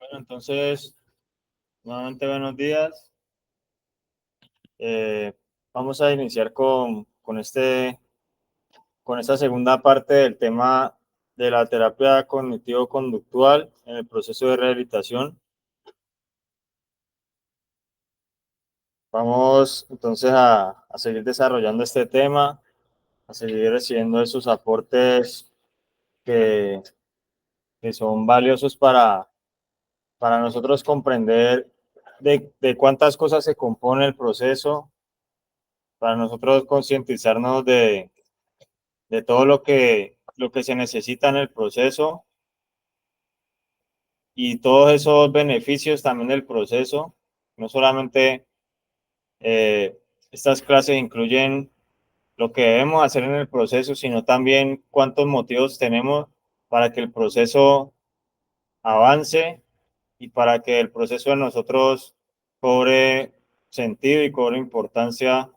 Bueno, entonces, nuevamente buenos días. Vamos a iniciar con esta segunda parte del tema de la terapia cognitivo-conductual en el proceso de rehabilitación. Vamos entonces a seguir desarrollando este tema, a seguir recibiendo esos aportes que son valiosos para nosotros comprender de cuántas cosas se compone el proceso, para nosotros concientizarnos de todo lo que se necesita en el proceso y todos esos beneficios también del proceso. No solamente estas clases incluyen lo que debemos hacer en el proceso, sino también cuántos motivos tenemos para que el proceso avance y para que el proceso de nosotros cobre sentido y cobre importancia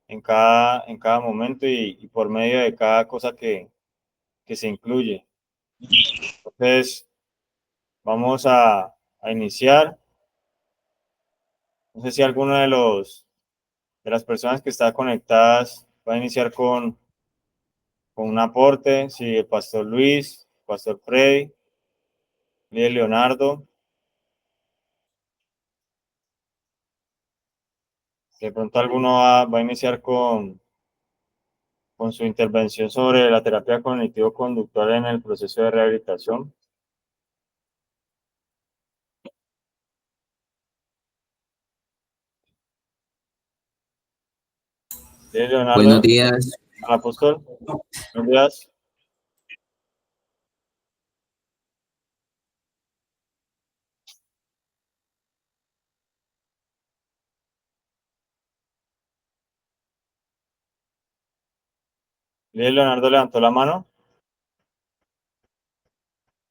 en cada momento y por medio de cada cosa que se incluye. Entonces, vamos a iniciar. No sé si alguno de las personas que está conectadas va a iniciar con un aporte, si el pastor Luis, pastor Freddy, Leonardo. De pronto alguno va a iniciar con su intervención sobre la terapia cognitivo-conductual en el proceso de rehabilitación. Leonardo. Buenos días. Al apóstol. Buenos días. Leonardo levantó la mano.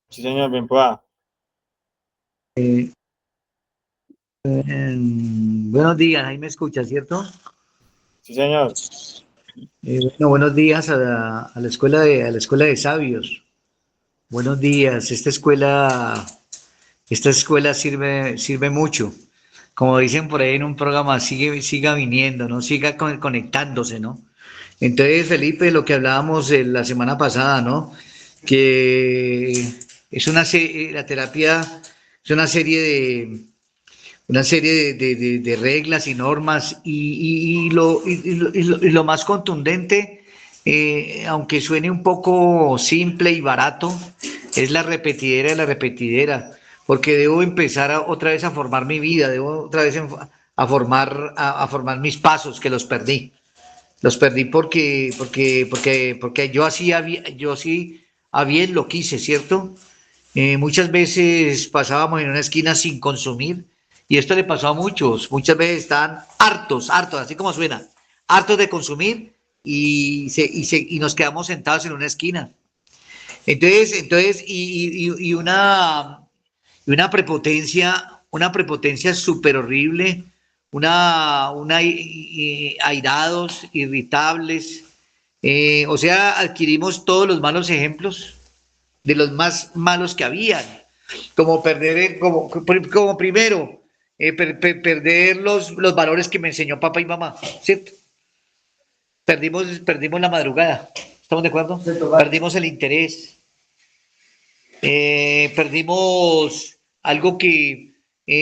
Sí, señor, bien pueda. Buenos días, ahí me escucha, ¿cierto? Sí, señor. Bueno, buenos días a la escuela de sabios. Buenos días, esta escuela sirve mucho. Como dicen por ahí en un programa, siga viniendo, ¿no? Siga conectándose, ¿no? Entonces, Felipe, lo que hablábamos la semana pasada, ¿no? Que la terapia es una serie de reglas y normas y lo más contundente, aunque suene un poco simple y barato, es la repetidera de la repetidera, porque debo empezar otra vez a formar mi vida, debo otra vez a formar mis pasos que los perdí. Los perdí porque yo así a bien lo quise, ¿cierto? Muchas veces pasábamos en una esquina sin consumir y esto le pasó a muchos. Muchas veces estaban hartos, así como suena, hartos de consumir y nos quedamos sentados en una esquina. Una prepotencia súper horrible, airados, irritables. O sea, adquirimos todos los malos ejemplos de los más malos que habían, como como primero, perder los valores que me enseñó papá y mamá, ¿cierto? Perdimos la madrugada, ¿estamos de acuerdo? Perdimos el interés, perdimos algo que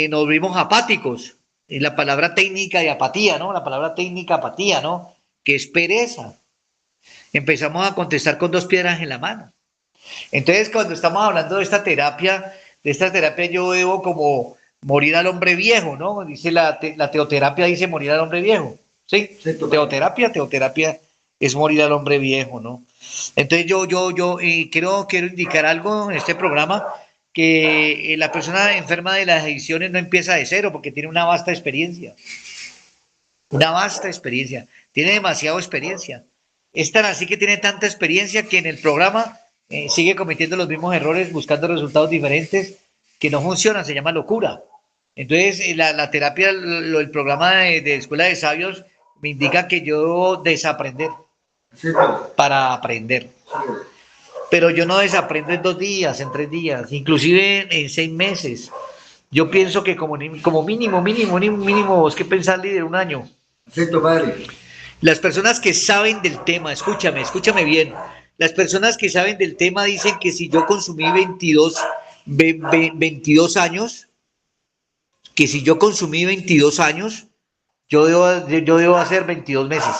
nos volvimos apáticos, y la palabra técnica de apatía, ¿no? La palabra técnica apatía, ¿no? Que es pereza. Empezamos a contestar con dos piedras en la mano. Entonces, cuando estamos hablando de esta terapia, yo debo como morir al hombre viejo, ¿no? Dice la teoterapia, dice morir al hombre viejo. ¿Sí? Teoterapia es morir al hombre viejo, ¿no? Entonces, yo quiero indicar algo en este programa, que la persona enferma de las adicciones no empieza de cero, porque tiene una vasta experiencia. Tiene demasiada experiencia. Es tan así que tiene tanta experiencia que en el programa sigue cometiendo los mismos errores, buscando resultados diferentes que no funcionan, se llama locura. Entonces, la terapia, el programa de Escuela de Sabios me indica que yo debo desaprender para aprender. pero yo no desaprendo en 2 días, en 3 días, inclusive en 6 meses. Yo pienso que como mínimo, vos que pensás, líder, un año. Acepto, padre. Las personas que saben del tema, escúchame bien, las personas que saben del tema dicen que si yo consumí 22 años, que si yo consumí 22 años, yo debo hacer 22 meses.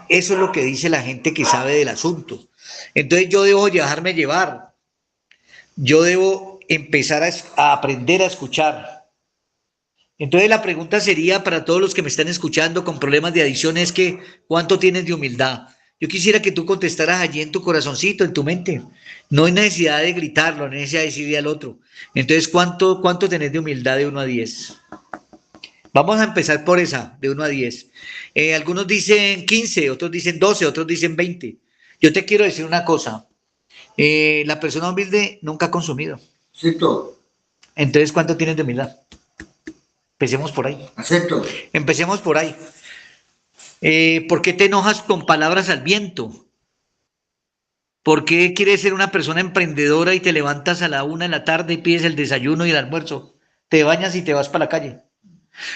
Eso es lo que dice la gente que sabe del asunto. Entonces yo debo dejarme llevar. Yo debo empezar a aprender a escuchar. Entonces la pregunta sería para todos los que me están escuchando con problemas de adicción es que ¿cuánto tienes de humildad? Yo quisiera que tú contestaras allí en tu corazoncito, en tu mente. No hay necesidad de gritarlo, no hay necesidad de decirle al otro. Entonces, ¿cuánto tenés de humildad de 1 a 10? Vamos a empezar por esa, de 1 a 10. Algunos dicen 15, otros dicen 12, otros dicen 20. Yo te quiero decir una cosa. La persona humilde nunca ha consumido. Acepto. Entonces, ¿cuánto tienes de humildad? Empecemos por ahí. Acepto. Empecemos por ahí. ¿Por qué te enojas con palabras al viento? ¿Por qué quieres ser una persona emprendedora y te levantas a la 1 de la tarde y pides el desayuno y el almuerzo? Te bañas y te vas para la calle.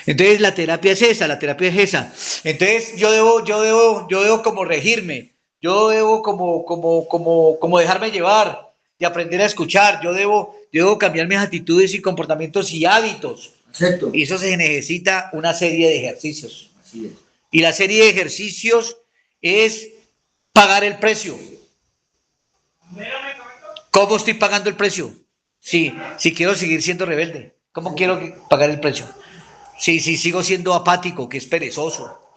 Entonces la terapia es esa, la terapia es esa. Entonces yo debo como regirme, yo debo como dejarme llevar y aprender a escuchar. Yo debo cambiar mis actitudes y comportamientos y hábitos. Acepto. Y eso se necesita una serie de ejercicios. Así es. Y la serie de ejercicios es pagar el precio. ¿Cómo estoy pagando el precio? Sí, si quiero seguir siendo rebelde, ¿cómo quiero pagar el precio? Si sigo siendo apático, que es perezoso,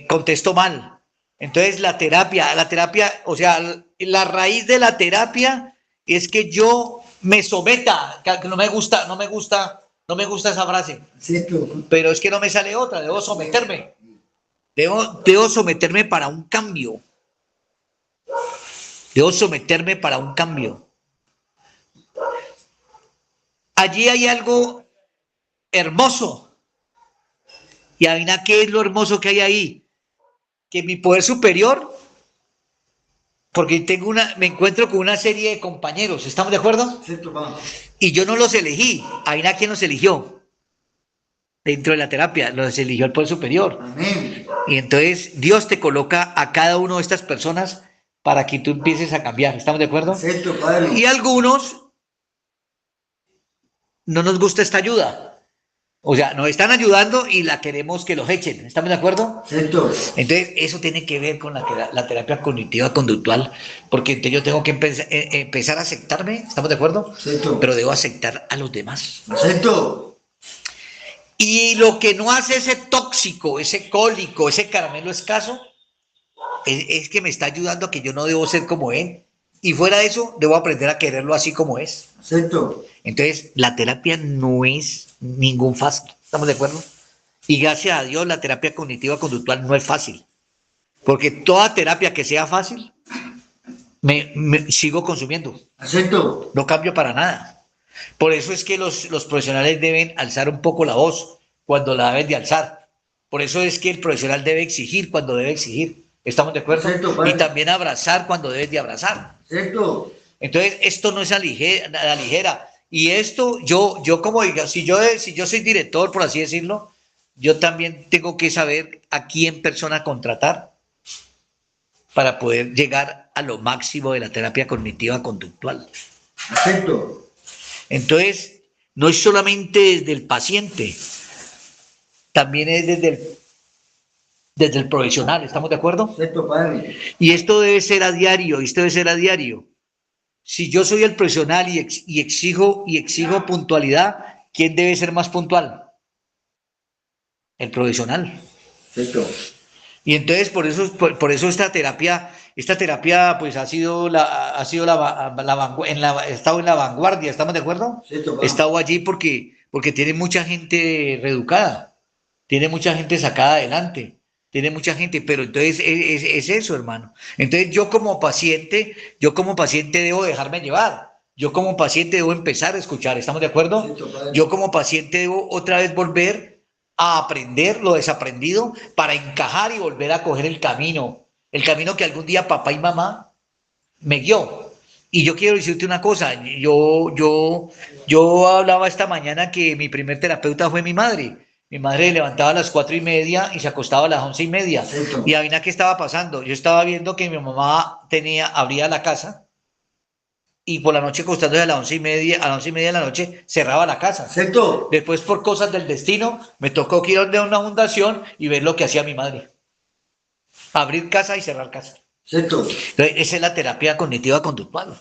contesto mal. Entonces la terapia, o sea, la raíz de la terapia es que yo me someta, que no me gusta esa frase, Acepto. pero es que no me sale otra, debo someterme. Debo someterme para un cambio. Debo someterme para un cambio. Allí hay algo hermoso. Y adivina qué es lo hermoso que hay ahí. Que mi poder superior, porque me encuentro con una serie de compañeros, ¿estamos de acuerdo? Acepto, padre. Y yo no los elegí. Adivina quién los eligió. Dentro de la terapia, los eligió el poder superior. Amén. Y entonces Dios te coloca a cada una de estas personas para que tú empieces a cambiar. ¿Estamos de acuerdo? Acepto, padre. Y a algunos no nos gusta esta ayuda. O sea, nos están ayudando y la queremos que los echen. ¿Estamos de acuerdo? Acepto. Entonces, eso tiene que ver con la terapia cognitiva conductual, porque entonces yo tengo que empezar a aceptarme. ¿Estamos de acuerdo? Acepto. Pero debo aceptar a los demás. Acepto. Y lo que no hace ese tóxico, ese cólico, ese caramelo escaso, es que me está ayudando a que yo no debo ser como él. Y fuera de eso, debo aprender a quererlo así como es. Acepto. Entonces, la terapia no es ningún fácil. ¿Estamos de acuerdo? Y gracias a Dios, la terapia cognitiva conductual no es fácil. Porque toda terapia que sea fácil, me sigo consumiendo. Acepto. No cambio para nada. Por eso es que los profesionales deben alzar un poco la voz cuando la deben de alzar. Por eso es que el profesional debe exigir cuando debe exigir. ¿Estamos de acuerdo? Acepto, padre. Y también abrazar cuando debes de abrazar. Acepto. Entonces, esto no es a la ligera. Y esto, yo como diga, si yo soy director, por así decirlo, yo también tengo que saber a quién persona contratar para poder llegar a lo máximo de la terapia cognitiva conductual. Acepto. Entonces, no es solamente desde el paciente, también es desde el profesional, ¿estamos de acuerdo? Acepto, padre. Y esto debe ser a diario, Si yo soy el profesional y exijo puntualidad, ¿quién debe ser más puntual? El profesional. Acepto. Y entonces por eso esta terapia pues ha estado en la vanguardia, ¿estamos de acuerdo? Acepto, He padre. estado allí porque tiene mucha gente reeducada, tiene mucha gente sacada adelante, tiene mucha gente, pero entonces es eso, hermano. Entonces yo como paciente debo dejarme llevar. Yo como paciente debo empezar a escuchar, ¿estamos de acuerdo? Acepto, padre. Yo como paciente debo otra vez volver a aprender lo desaprendido para encajar y volver a coger el camino el camino que algún día papá y mamá me guió. Y yo quiero decirte una cosa, yo hablaba esta mañana que mi primer terapeuta fue mi madre. Mi madre se levantaba a las 4:30 y se acostaba a las 11:30. Perfecto. Y adivina qué estaba pasando. Yo estaba viendo que mi mamá abría la casa y por la noche acostándose a las 11:30, a las 11:30 de la noche cerraba la casa. ¿Cierto? Después, por cosas del destino, me tocó ir a una fundación y ver lo que hacía mi madre. Abrir casa y cerrar casa. ¿Cierto? Entonces, esa es la terapia cognitiva conductual.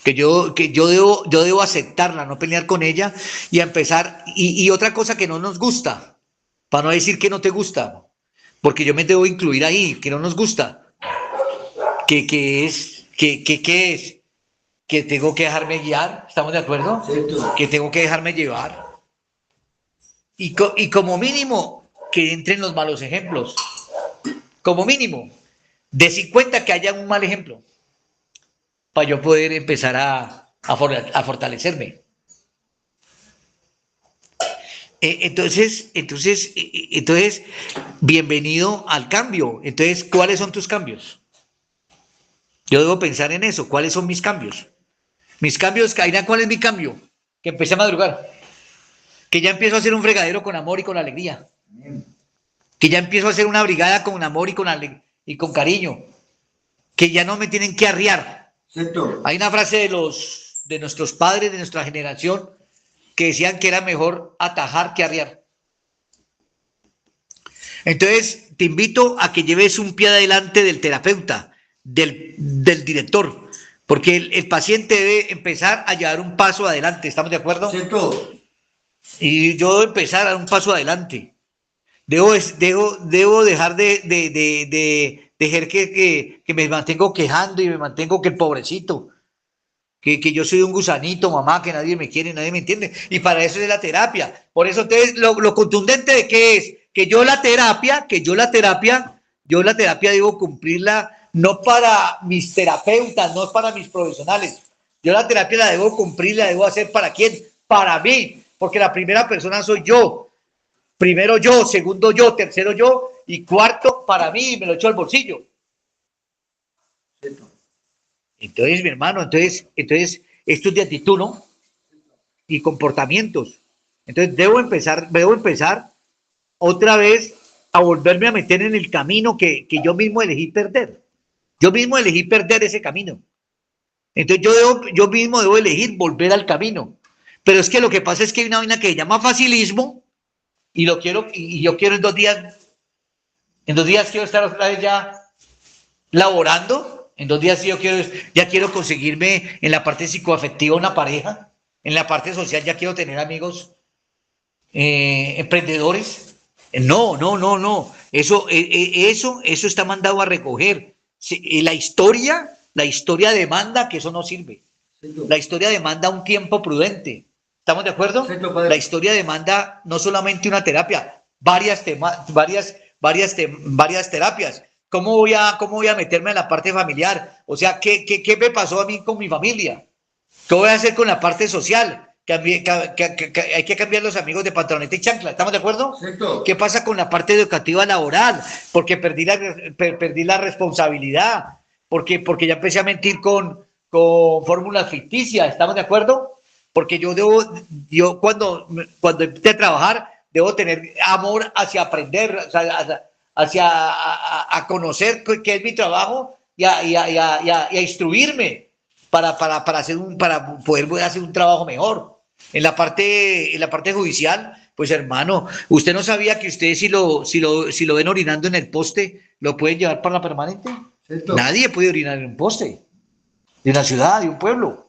Que yo debo aceptarla, no pelear con ella y empezar. Y otra cosa que no nos gusta, para no decir que no te gusta, porque yo me debo incluir ahí, que no nos gusta, que es que tengo que dejarme guiar, ¿estamos de acuerdo? ¿Cierto? Que tengo que dejarme llevar. Y como mínimo, que entren los malos ejemplos. Como mínimo, de 50 que haya un mal ejemplo, para yo poder empezar a fortalecerme. Entonces, bienvenido al cambio. Entonces, ¿cuáles son tus cambios? Yo debo pensar en eso. ¿Cuáles son mis cambios? Mis cambios, Kaina, ¿cuál es mi cambio? Que empecé a madrugar. Que ya empiezo a hacer un fregadero con amor y con alegría. Que ya empiezo a hacer una brigada con amor y con cariño. Que ya no me tienen que arriar. ¿Cierto? Hay una frase de nuestros padres, de nuestra generación, que decían que era mejor atajar que arriar. Entonces, te invito a que lleves un pie adelante del terapeuta, del director, porque el paciente debe empezar a llevar un paso adelante, ¿estamos de acuerdo? ¿Cierto? Y yo debo empezar a dar un paso adelante. Debo dejar de dejar que me mantengo quejando y me mantengo que el pobrecito, que yo soy un gusanito, mamá, que nadie me quiere, nadie me entiende. Y para eso es la terapia. Por eso entonces lo contundente de qué es, que yo la terapia debo cumplirla no para mis terapeutas, no para mis profesionales. Yo la terapia la debo cumplir, la debo hacer ¿para quién? Para mí, porque la primera persona soy yo. Primero yo, segundo yo, tercero yo y cuarto para mí, me lo echo al bolsillo. ¿Cierto? Entonces, mi hermano, entonces esto es de actitud, ¿no? Y comportamientos. Entonces, debo empezar otra vez a volverme a meter en el camino que yo mismo elegí perder. Yo mismo elegí perder ese camino. Entonces, yo mismo debo elegir volver al camino. Pero es que lo que pasa es que hay una vaina que se llama facilismo y yo quiero en 2 días quiero estar otra vez ya laborando. En 2 días yo quiero conseguirme en la parte psicoafectiva una pareja, en la parte social ya quiero tener amigos emprendedores. No. Eso está mandado a recoger. La historia demanda que eso no sirve. ¿Cierto? La historia demanda un tiempo prudente. ¿Estamos de acuerdo? ¿Cierto, padre? La historia demanda no solamente una terapia, varias terapias. ¿Cómo voy a meterme en la parte familiar? O sea, ¿qué me pasó a mí con mi familia? ¿Qué voy a hacer con la parte social? Que hay que cambiar los amigos de pantaloneta y chancla. ¿Estamos de acuerdo? ¿Cierto? ¿Qué pasa con la parte educativa laboral? Porque perdí la responsabilidad. Porque ya empecé a mentir con fórmulas ficticias. ¿Estamos de acuerdo? Porque yo cuando empecé a trabajar, debo tener amor hacia aprender, hacia conocer qué es mi trabajo y a instruirme para poder hacer un trabajo mejor. En la parte judicial, pues hermano, usted no sabía que usted si lo ven orinando en el poste, lo pueden llevar para la permanente. ¿Cierto? Nadie puede orinar en un poste de una ciudad, de un pueblo.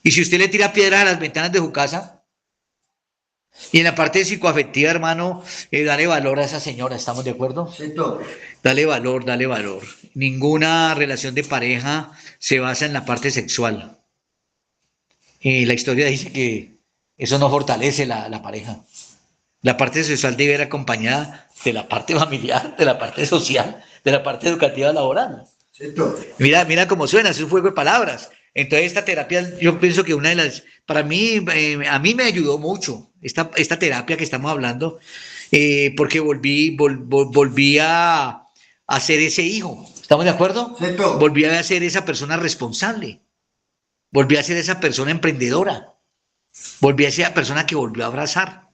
Y si usted le tira piedras a las ventanas de su casa, y en la parte psicoafectiva, hermano, dale valor a esa señora, ¿estamos de acuerdo? ¿Cierto? Dale valor, dale valor. Ninguna relación de pareja se basa en la parte sexual. La historia dice que eso no fortalece la pareja. La parte sexual debe ir acompañada de la parte familiar, de la parte social, de la parte educativa laboral. ¿Cierto? Mira cómo suena, es un juego de palabras. Entonces esta terapia, yo pienso que para mí, a mí me ayudó mucho esta terapia que estamos hablando, porque volví a a ser ese hijo. ¿Estamos de acuerdo? Cierto. Volví a ser esa persona responsable. Volví a ser esa persona emprendedora. Volví a ser esa persona que volvió a abrazar.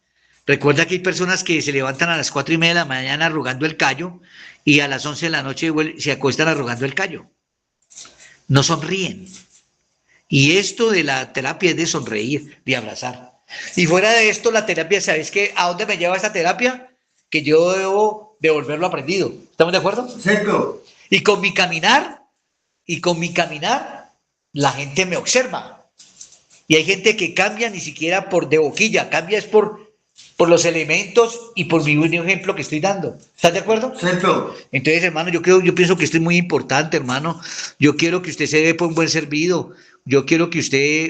Recuerda que hay personas que se levantan a las 4:30 de la mañana arrugando el callo y a las 11 de la noche se acuestan arrugando el callo. No sonríen. Y esto de la terapia es de sonreír, de abrazar. Y fuera de esto, la terapia, ¿sabes qué? ¿A dónde me lleva esta terapia? Que yo debo devolver lo aprendido. ¿Estamos de acuerdo? Cierto. Y con mi caminar, la gente me observa. Y hay gente que cambia ni siquiera por de boquilla, cambia es por los elementos y por mi buen ejemplo que estoy dando. ¿Estás de acuerdo? Cierto. Entonces, hermano, yo pienso que esto es muy importante, hermano. Yo quiero que usted se dé por un buen servido. Yo quiero que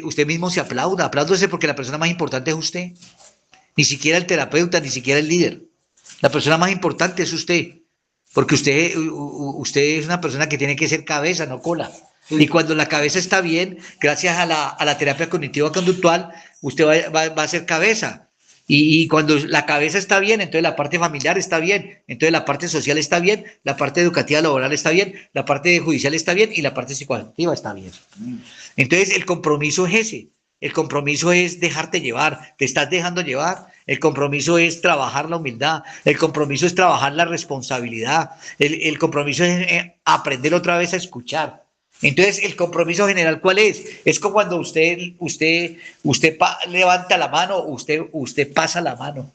usted mismo se aplauda. Apláudese porque la persona más importante es usted. Ni siquiera el terapeuta, ni siquiera el líder. La persona más importante es usted. Porque usted es una persona que tiene que ser cabeza, no cola. Y cuando la cabeza está bien, gracias a la terapia cognitiva conductual, usted va a ser cabeza. Y cuando la cabeza está bien, entonces la parte familiar está bien, entonces la parte social está bien, la parte educativa laboral está bien, la parte judicial está bien y la parte psicoafectiva está bien. Entonces el compromiso es ese. El compromiso es dejarte llevar, te estás dejando llevar. El compromiso es trabajar la humildad, el compromiso es trabajar la responsabilidad, el compromiso es aprender otra vez a escuchar. Entonces, el compromiso general, ¿cuál es? Es como cuando usted levanta la mano, usted pasa la mano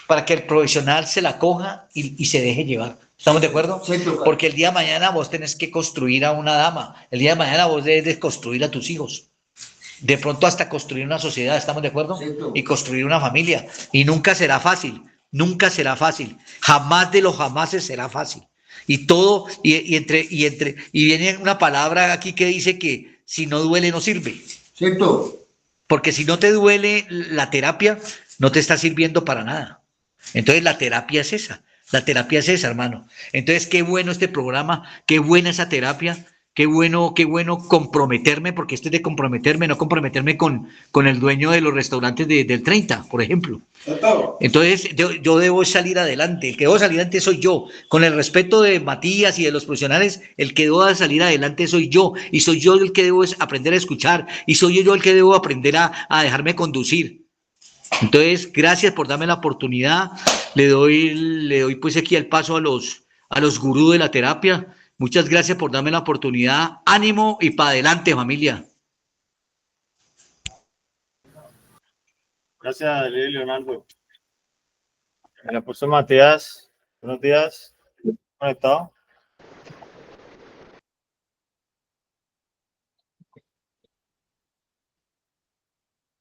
para que el profesional se la coja y se deje llevar. ¿Estamos de acuerdo? Cierto. Porque el día de mañana vos tenés que construir a una dama, el día de mañana vos debes construir a tus hijos. De pronto hasta construir una sociedad, ¿estamos de acuerdo? Cierto. Y construir una familia. Y nunca será fácil, nunca será fácil. Jamás de los jamases será fácil. Y todo, y viene una palabra aquí que dice que si no duele no sirve. Cierto. Porque si no te duele la terapia, no te está sirviendo para nada. Entonces la terapia es esa. La terapia es esa, hermano. Entonces, qué bueno este programa, qué buena esa terapia, qué bueno comprometerme, porque esto es de comprometerme, no comprometerme con el dueño de los restaurantes del 30, por ejemplo. Cierto. Entonces, yo debo salir adelante. El que debo salir adelante soy yo. Con el respeto de Matías y de los profesionales, el que debo salir adelante soy yo. Y soy yo el que debo aprender a escuchar. Y soy yo el que debo aprender a dejarme conducir. Entonces, gracias por darme la oportunidad. Le doy pues aquí el paso a los gurús de la terapia. Muchas gracias por darme la oportunidad. Ánimo y para adelante, familia. Gracias, Leonardo. El apóstol Matías, buenos días. ¿Conectado?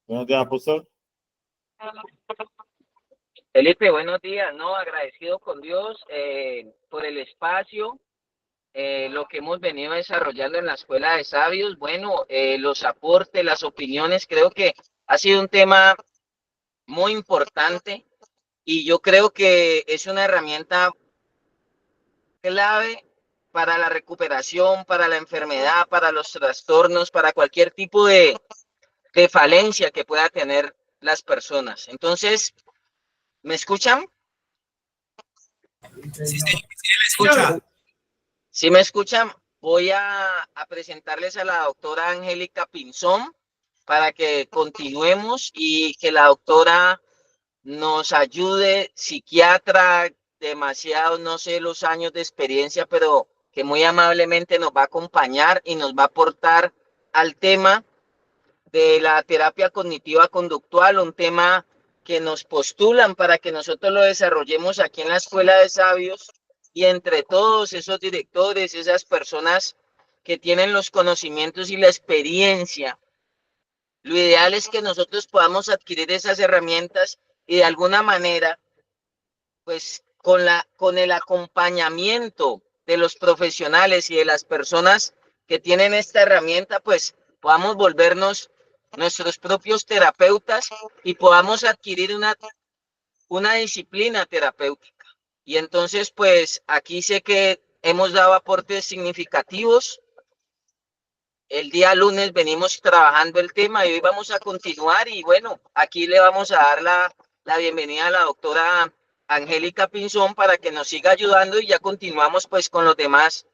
Buenos días, apóstol. Felipe, buenos días, ¿no? Agradecido con Dios por el espacio, lo que hemos venido desarrollando en la Escuela de Sabios, bueno, los aportes, las opiniones, creo que ha sido un tema muy importante y yo creo que es una herramienta clave para la recuperación, para la enfermedad, para los trastornos, para cualquier tipo de falencia que pueda tener las personas. Entonces, ¿me escuchan? Sí, escucha. Si me escuchan, voy a presentarles a la doctora Angélica Pinzón para que continuemos y que la doctora nos ayude, psiquiatra, demasiado, no sé los años de experiencia, pero que muy amablemente nos va a acompañar y nos va a aportar al tema de la terapia cognitiva conductual, un tema que nos postulan para que nosotros lo desarrollemos aquí en la Escuela de Sabios y entre todos esos directores, esas personas que tienen los conocimientos y la experiencia, lo ideal es que nosotros podamos adquirir esas herramientas y de alguna manera, pues con el acompañamiento de los profesionales y de las personas que tienen esta herramienta, pues podamos volvernos nuestros propios terapeutas y podamos adquirir una disciplina terapéutica. Y entonces, pues aquí sé que hemos dado aportes significativos. El día lunes venimos trabajando el tema y hoy vamos a continuar y bueno, aquí le vamos a dar la bienvenida a la doctora Angélica Pinzón para que nos siga ayudando y ya continuamos pues con los demás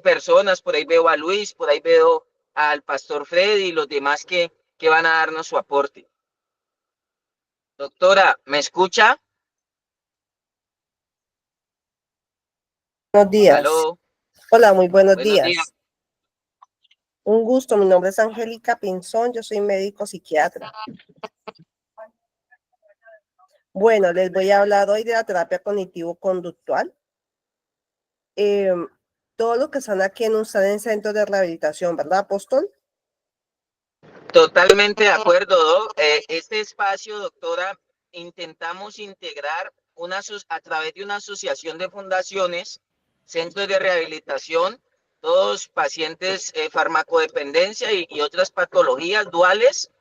personas. Por ahí veo a Luis, por ahí veo al pastor Freddy y los demás que van a darnos su aporte. Doctora, ¿me escucha? Buenos días. Aló, Hola, muy buenos buenos días. días. Un gusto, mi nombre es Angélica Pinzón, yo soy médico psiquiatra. Bueno, les voy a hablar hoy de la terapia cognitivo-conductual. Todo lo que están aquí en un centro de rehabilitación, ¿verdad, Apóstol? Totalmente de acuerdo, Doc. Este espacio, doctora, intentamos integrar a través de una asociación de fundaciones, centros de rehabilitación, todos pacientes farmacodependencia y otras patologías duales.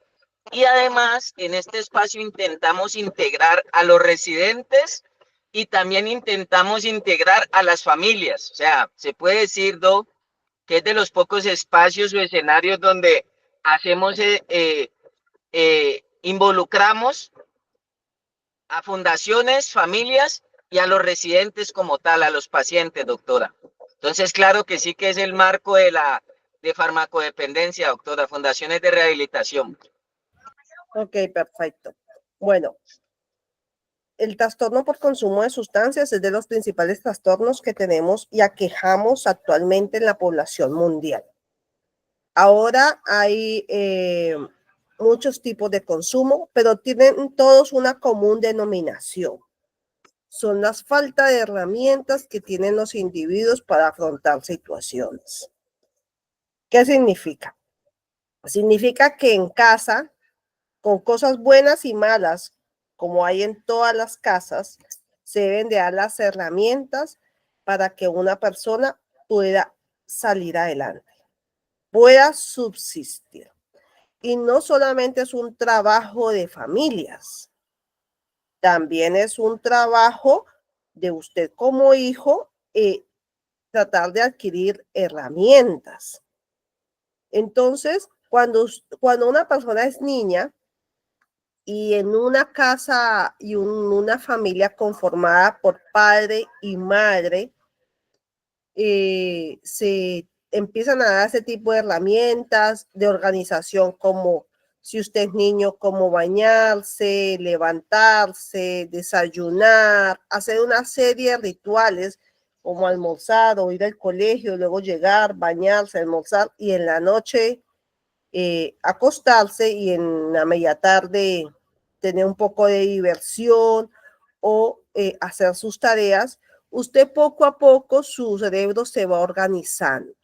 Y además, en este espacio intentamos integrar a los residentes y también intentamos integrar a las familias. O sea, se puede decir, Doc, que es de los pocos espacios o escenarios donde hacemos, involucramos a fundaciones, familias y a los residentes como tal, a los pacientes, doctora. Entonces, claro que sí que es el marco de farmacodependencia, doctora, fundaciones de rehabilitación. Ok, perfecto. Bueno, el trastorno por consumo de sustancias es de los principales trastornos que tenemos y aquejamos actualmente en la población mundial. Ahora hay muchos tipos de consumo, pero tienen todos una común denominación. Son las falta de herramientas que tienen los individuos para afrontar situaciones. ¿Qué significa? Significa que en casa, con cosas buenas y malas, como hay en todas las casas, se deben de dar las herramientas para que una persona pueda salir adelante, pueda subsistir. Y no solamente es un trabajo de familias, también es un trabajo de usted como hijo, tratar de adquirir herramientas. Entonces, cuando una persona es niña y en una casa y una familia conformada por padre y madre, se empiezan a dar ese tipo de herramientas de organización, como si usted es niño, cómo bañarse, levantarse, desayunar, hacer una serie de rituales como almorzar o ir al colegio, luego llegar, bañarse, almorzar y en la noche acostarse y en la media tarde tener un poco de diversión o hacer sus tareas. Usted poco a poco su cerebro se va organizando,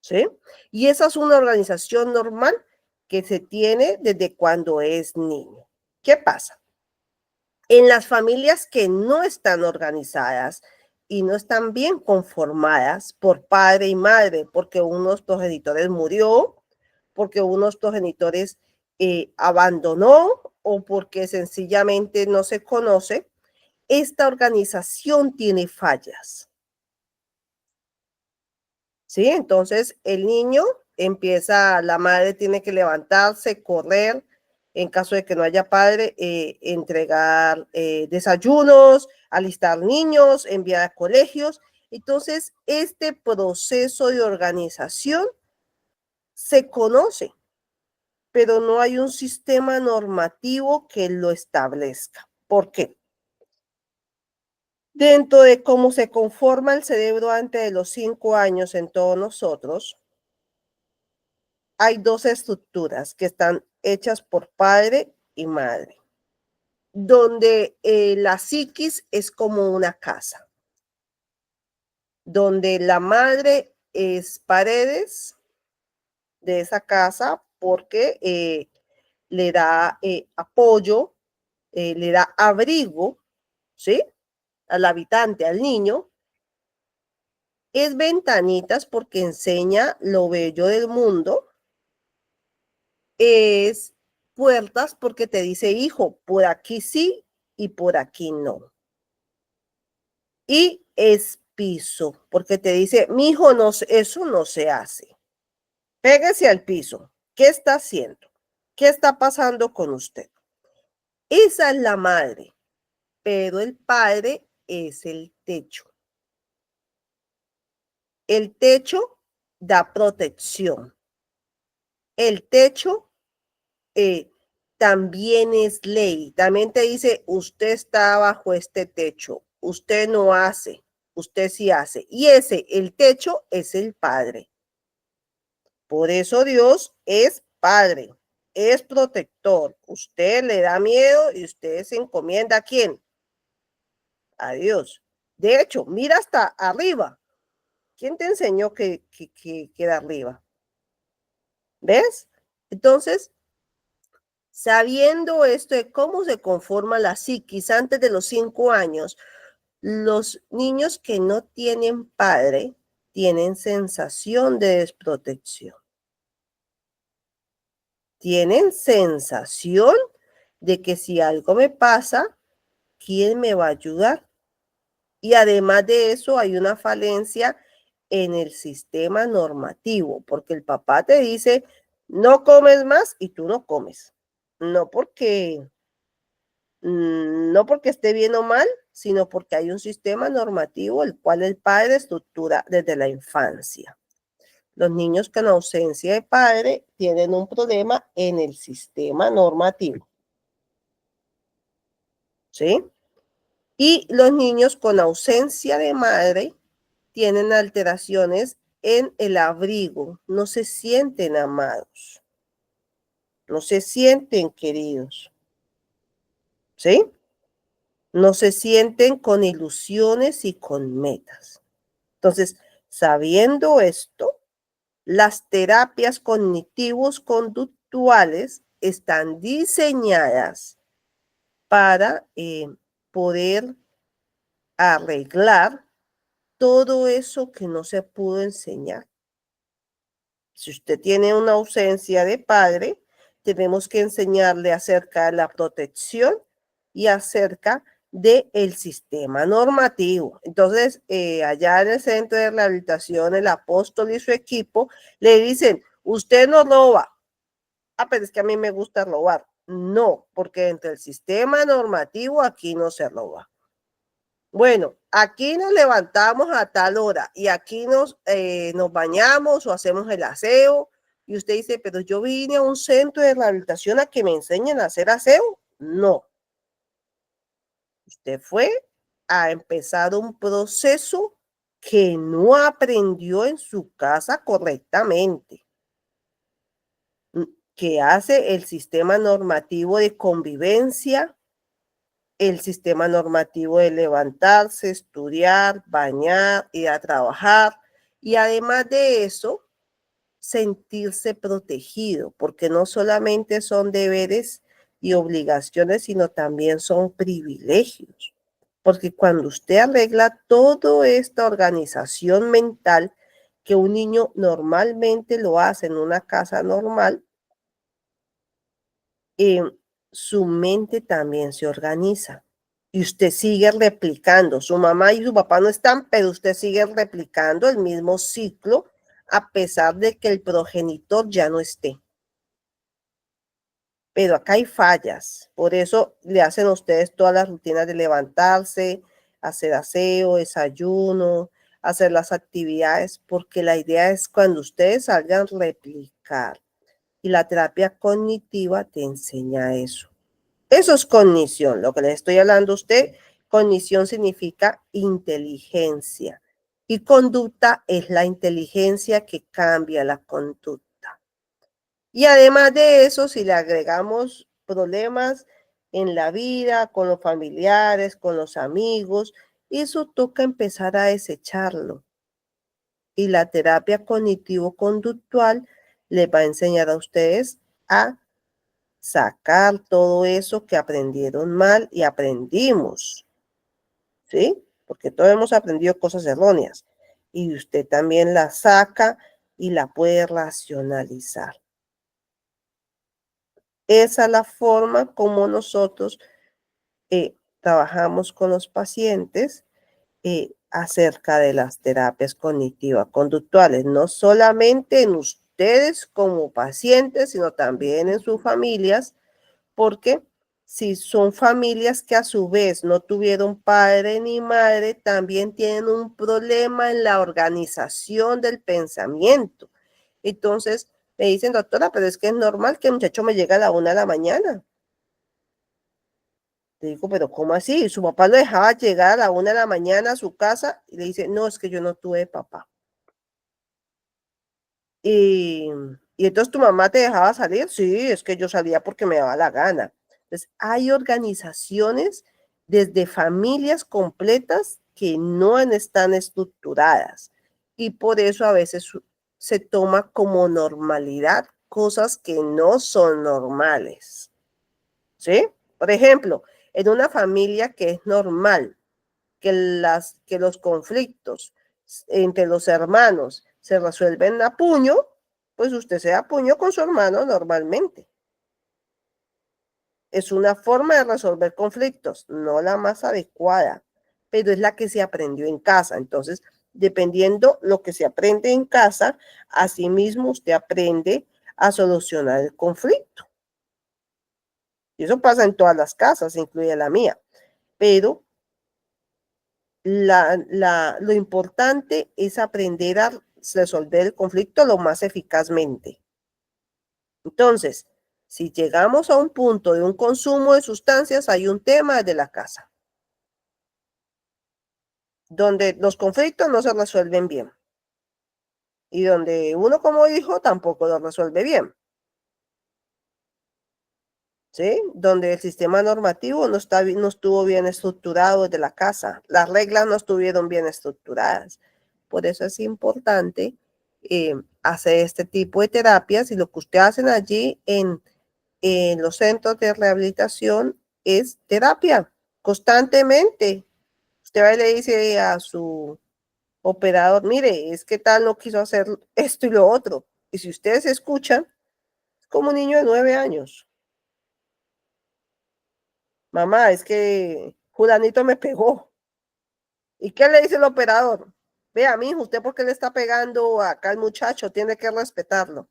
¿sí? Y esa es una organización normal que se tiene desde cuando es niño. ¿Qué pasa? En las familias que no están organizadas y no están bien conformadas por padre y madre, porque uno de los progenitores murió, porque uno de los progenitores abandonó o porque sencillamente no se conoce, esta organización tiene fallas. ¿Sí? Entonces el niño empieza, la madre tiene que levantarse, correr, en caso de que no haya padre, entregar desayunos, alistar niños, enviar a colegios. Entonces, este proceso de organización se conoce, pero no hay un sistema normativo que lo establezca. ¿Por qué? Dentro de cómo se conforma el cerebro antes de los 5 años en todos nosotros, hay dos estructuras que están hechas por padre y madre, donde la psiquis es como una casa, donde la madre es paredes de esa casa porque le da apoyo, le da abrigo, ¿sí? Al habitante, al niño. Es ventanitas porque enseña lo bello del mundo. Es puertas porque te dice, hijo, por aquí sí y por aquí no. Y es piso porque te dice, mi hijo, no, eso no se hace. Pégase al piso. ¿Qué está haciendo? ¿Qué está pasando con usted? Esa es la madre. pero el padre es el techo. El techo da protección. El techo también es ley. También te dice, usted está bajo este techo. Usted no hace, usted sí hace. Y el techo es el padre. Por eso Dios es padre, es protector. Usted le da miedo y usted se encomienda ¿a quién? A Dios. De hecho, mira hasta arriba. ¿Quién te enseñó que queda arriba? ¿Ves? Entonces, sabiendo esto de cómo se conforma la psiquis antes de los 5 años, los niños que no tienen padre tienen sensación de desprotección. Tienen sensación de que si algo me pasa, ¿quién me va a ayudar? Y además de eso, hay una falencia en el sistema normativo, porque el papá te dice, no comes más y tú no comes. No porque esté bien o mal, sino porque hay un sistema normativo el cual el padre estructura desde la infancia. Los niños con ausencia de padre tienen un problema en el sistema normativo. ¿Sí? Y los niños con ausencia de madre tienen alteraciones en el abrigo, no se sienten amados, no se sienten queridos, ¿sí? No se sienten con ilusiones y con metas. Entonces, sabiendo esto, las terapias cognitivos conductuales están diseñadas para poder arreglar todo eso que no se pudo enseñar. Si usted tiene una ausencia de padre, tenemos que enseñarle acerca de la protección y acerca del sistema normativo. Entonces, allá en el centro de rehabilitación, el apóstol y su equipo le dicen, usted no roba. Ah, pero es que a mí me gusta robar. No, porque dentro del sistema normativo aquí no se roba. Bueno, aquí nos levantamos a tal hora y aquí nos bañamos o hacemos el aseo. Y usted dice, pero yo vine a un centro de rehabilitación a que me enseñen a hacer aseo. No. Usted fue a empezar un proceso que no aprendió en su casa correctamente, que hace el sistema normativo de convivencia, el sistema normativo de levantarse, estudiar, bañar, ir a trabajar y además de eso, sentirse protegido, porque no solamente son deberes y obligaciones, sino también son privilegios. Porque cuando usted arregla toda esta organización mental que un niño normalmente lo hace en una casa normal, su mente también se organiza. Y usted sigue replicando. Su mamá y su papá no están, pero usted sigue replicando el mismo ciclo a pesar de que el progenitor ya no esté. Pero acá hay fallas. Por eso le hacen a ustedes todas las rutinas de levantarse, hacer aseo, desayuno, hacer las actividades, porque la idea es cuando ustedes salgan replicar. Y la terapia cognitiva te enseña eso. Eso es cognición, lo que le estoy hablando a usted. Cognición significa inteligencia y conducta es la inteligencia que cambia la conducta. Y además de eso, si le agregamos problemas en la vida, con los familiares, con los amigos, eso toca empezar a desecharlo. Y la terapia cognitivo-conductual les va a enseñar a ustedes a sacar todo eso que aprendieron mal y aprendimos, ¿sí? Porque todos hemos aprendido cosas erróneas y usted también la saca y la puede racionalizar. Esa es la forma como nosotros trabajamos con los pacientes acerca de las terapias cognitivas conductuales, no solamente en ustedes como pacientes, sino también en sus familias, porque si son familias que a su vez no tuvieron padre ni madre, también tienen un problema en la organización del pensamiento. Entonces me dicen, doctora, pero es que es normal que el muchacho me llegue a la 1 de la mañana. Le digo, pero ¿cómo así? Su papá lo dejaba llegar a la 1 de la mañana a su casa y le dice, no, es que yo no tuve papá. Y, y entonces tu mamá te dejaba salir. Sí, es que yo salía porque me daba la gana. Entonces, hay organizaciones desde familias completas que no están estructuradas y por eso a veces se toma como normalidad cosas que no son normales. ¿Sí? Por ejemplo, en una familia que es normal que los conflictos entre los hermanos se resuelven a puño, pues usted se da a puño con su hermano normalmente. Es una forma de resolver conflictos, no la más adecuada, pero es la que se aprendió en casa. Entonces, dependiendo lo que se aprende en casa, asimismo usted aprende a solucionar el conflicto. Y eso pasa en todas las casas, incluye la mía. Pero lo importante es aprender a resolver el conflicto lo más eficazmente. Entonces, si llegamos a un punto de un consumo de sustancias, hay un tema de la casa, donde los conflictos no se resuelven bien y donde uno como hijo tampoco lo resuelve bien. ¿Sí? Donde el sistema normativo no estuvo bien estructurado desde la casa, las reglas no estuvieron bien estructuradas. Por eso es importante hacer este tipo de terapias y lo que ustedes hacen allí en los centros de rehabilitación es terapia constantemente. Usted va y le dice a su operador, mire, es que tal no quiso hacer esto y lo otro. Y si ustedes escuchan, es como un niño de 9 años. Mamá, es que Judanito me pegó. ¿Y qué le dice el operador? Vea, mijo, usted por qué le está pegando acá al muchacho, tiene que respetarlo.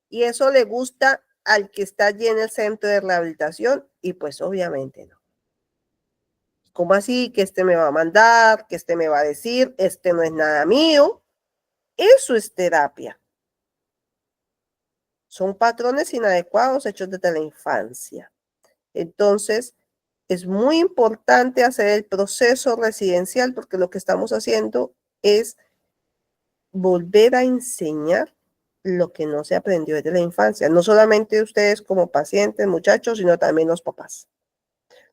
Y eso le gusta al que está allí en el centro de rehabilitación y pues obviamente no. ¿Cómo así? Que este me va a mandar, que este me va a decir, este no es nada mío. Eso es terapia. Son patrones inadecuados hechos desde la infancia. Entonces, es muy importante hacer el proceso residencial porque lo que estamos haciendo es volver a enseñar lo que no se aprendió desde la infancia. No solamente ustedes como pacientes, muchachos, sino también los papás.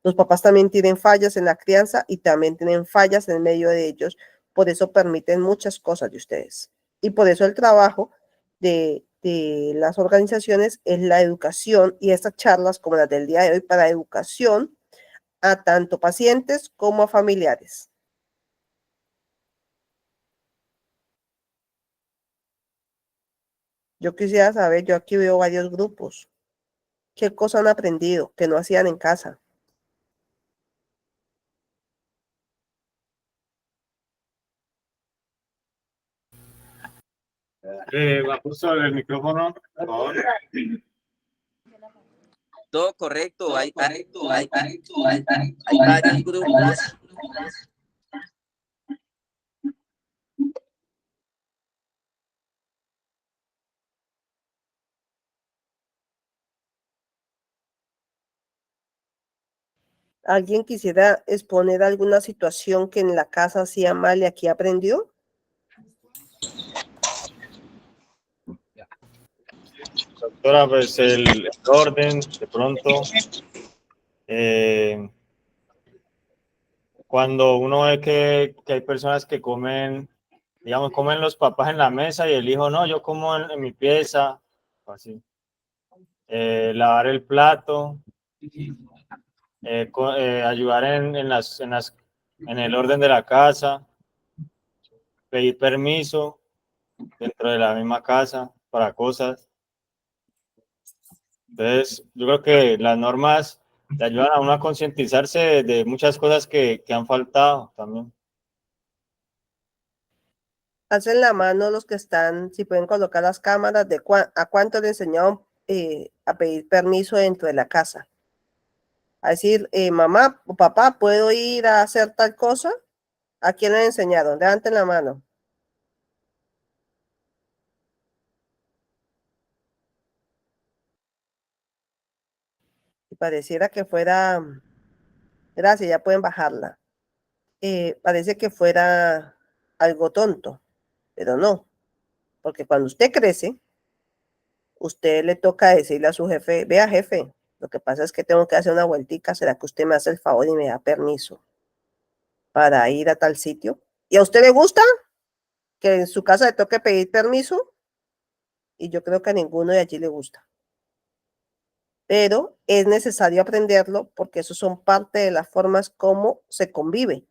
Los papás también tienen fallas en la crianza y también tienen fallas en medio de ellos. Por eso permiten muchas cosas de ustedes. Y por eso el trabajo de las organizaciones es la educación y estas charlas como las del día de hoy para educación a tanto pacientes como a familiares. Yo quisiera saber, yo aquí veo varios grupos. ¿Qué cosas han aprendido que no hacían en casa? Justo el micrófono, por favor. Todo correcto, hay varios grupos. ¿Alguien quisiera exponer alguna situación que en la casa hacía mal y aquí aprendió? Doctora, pues el orden, de pronto, cuando uno ve que hay personas que comen, digamos, comen los papás en la mesa y el hijo, no, yo como en mi pieza, así. Lavar el plato, ayudar en el orden de la casa, pedir permiso dentro de la misma casa para cosas. Entonces, yo creo que las normas le ayudan a uno a concientizarse de muchas cosas que han faltado también. Hacen la mano los que están, si pueden colocar las cámaras, de a cuánto le enseñaron a pedir permiso dentro de la casa. A decir, mamá o papá, ¿puedo ir a hacer tal cosa? ¿A quién le enseñaron? Levanten la mano. Y pareciera que fuera, gracias, ya pueden bajarla. Parece que fuera algo tonto, pero no, porque cuando usted crece, usted le toca decirle a su jefe, vea jefe, lo que pasa es que tengo que hacer una vueltica, ¿será que usted me hace el favor y me da permiso para ir a tal sitio? ¿Y a usted le gusta que en su casa le toque pedir permiso? Y yo creo que a ninguno de allí le gusta. Pero es necesario aprenderlo porque eso son parte de las formas como se convive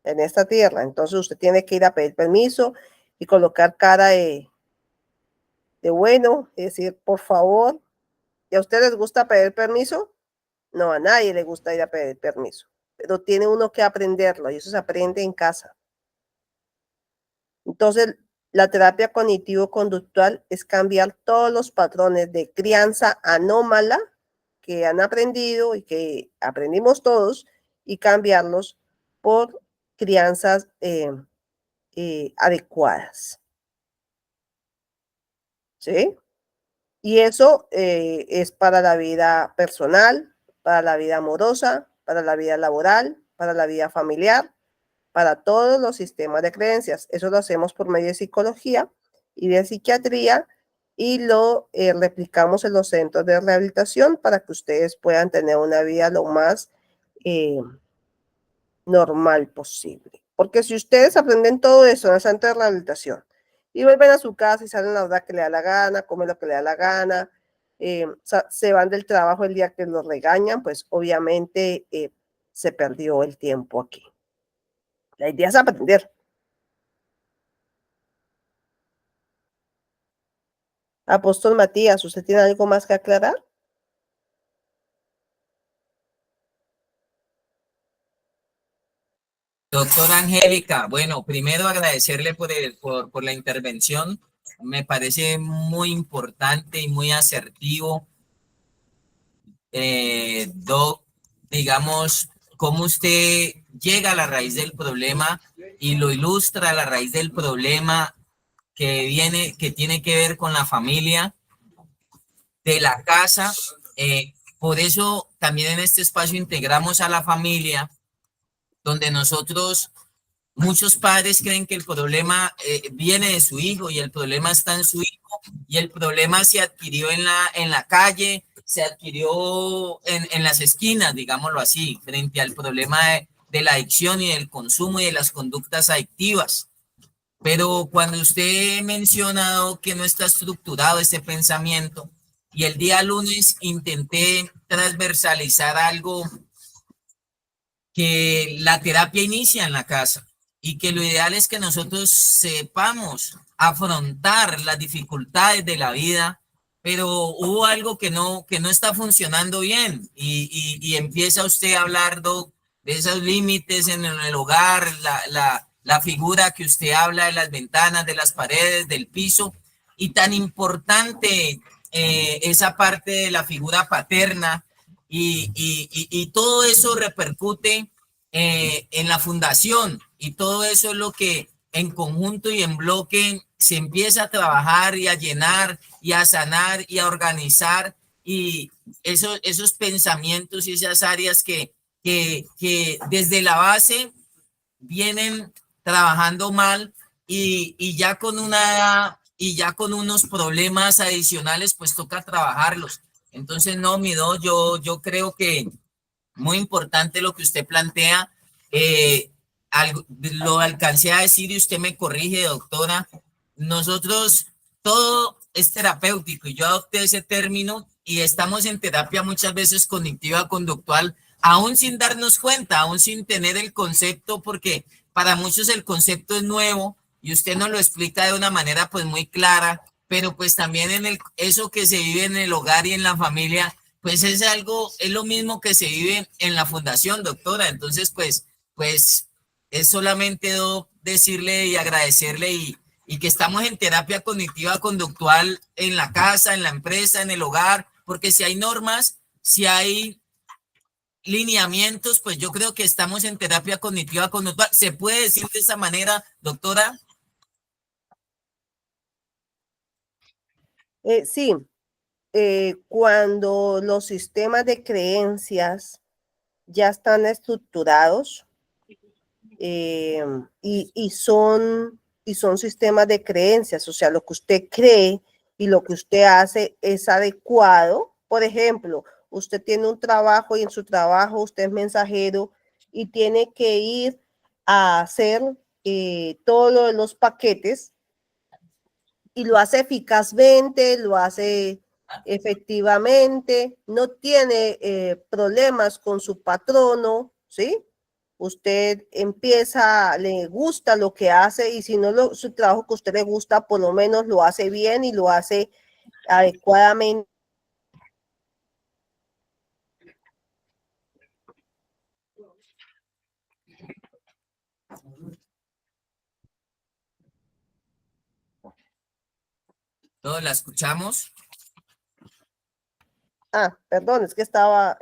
en esta tierra. Entonces usted tiene que ir a pedir permiso y colocar cara de bueno, y decir, por favor, ¿y a ustedes les gusta pedir permiso? No, a nadie le gusta ir a pedir permiso, pero tiene uno que aprenderlo y eso se aprende en casa. Entonces, la terapia cognitivo-conductual es cambiar todos los patrones de crianza anómala que han aprendido y que aprendimos todos y cambiarlos por crianzas adecuadas. ¿Sí? Y eso es para la vida personal, para la vida amorosa, para la vida laboral, para la vida familiar, para todos los sistemas de creencias. Eso lo hacemos por medio de psicología y de psiquiatría y lo replicamos en los centros de rehabilitación para que ustedes puedan tener una vida lo más normal posible. Porque si ustedes aprenden todo eso en el centro de rehabilitación y vuelven a su casa y salen a la hora que le da la gana, comen lo que le da la gana, se van del trabajo el día que los regañan, pues obviamente se perdió el tiempo aquí. La idea es aprender. Apóstol Matías, ¿usted tiene algo más que aclarar? Doctora Angélica, bueno, primero agradecerle por la intervención. Me parece muy importante y muy asertivo, Doc, digamos, cómo usted llega a la raíz del problema y lo ilustra a la raíz del problema que tiene que ver con la familia, de la casa. Por eso también en este espacio integramos a la familia, donde muchos padres creen que el problema viene de su hijo y el problema está en su hijo y el problema se adquirió en la calle, se adquirió en las esquinas, digámoslo así, frente al problema de la adicción y del consumo y de las conductas adictivas. Pero cuando usted ha mencionado que no está estructurado ese pensamiento y el día lunes intenté transversalizar algo, que la terapia inicia en la casa y que lo ideal es que nosotros sepamos afrontar las dificultades de la vida, pero hubo algo que no está funcionando bien y empieza usted a hablar de esos límites en el hogar, la figura que usted habla de las ventanas, de las paredes, del piso, y tan importante esa parte de la figura paterna. Y todo eso repercute en la fundación y todo eso es lo que en conjunto y en bloque se empieza a trabajar y a llenar y a sanar y a organizar y esos pensamientos y esas áreas que desde la base vienen trabajando mal y ya con unos problemas adicionales pues toca trabajarlos. Entonces, no, yo creo que muy importante lo que usted plantea. Lo alcancé a decir y usted me corrige, doctora. Nosotros, todo es terapéutico y yo adopté ese término y estamos en terapia muchas veces cognitiva conductual, aún sin darnos cuenta, aún sin tener el concepto, porque para muchos el concepto es nuevo y usted nos lo explica de una manera pues muy clara, pero pues también eso que se vive en el hogar y en la familia, pues es lo mismo que se vive en la fundación, doctora. Entonces, pues es solamente decirle y agradecerle y que estamos en terapia cognitiva conductual en la casa, en la empresa, en el hogar, porque si hay normas, si hay lineamientos, pues yo creo que estamos en terapia cognitiva conductual. ¿Se puede decir de esa manera, doctora? Sí, cuando los sistemas de creencias ya están estructurados y son sistemas de creencias, o sea, lo que usted cree y lo que usted hace es adecuado. Por ejemplo, usted tiene un trabajo y en su trabajo usted es mensajero y tiene que ir a hacer todo lo de los paquetes y lo hace eficazmente, lo hace efectivamente, no tiene problemas con su patrono, ¿sí? Usted empieza, le gusta lo que hace y si no su trabajo que a usted le gusta, por lo menos lo hace bien y lo hace adecuadamente. Todos la escuchamos. Perdón, es que estaba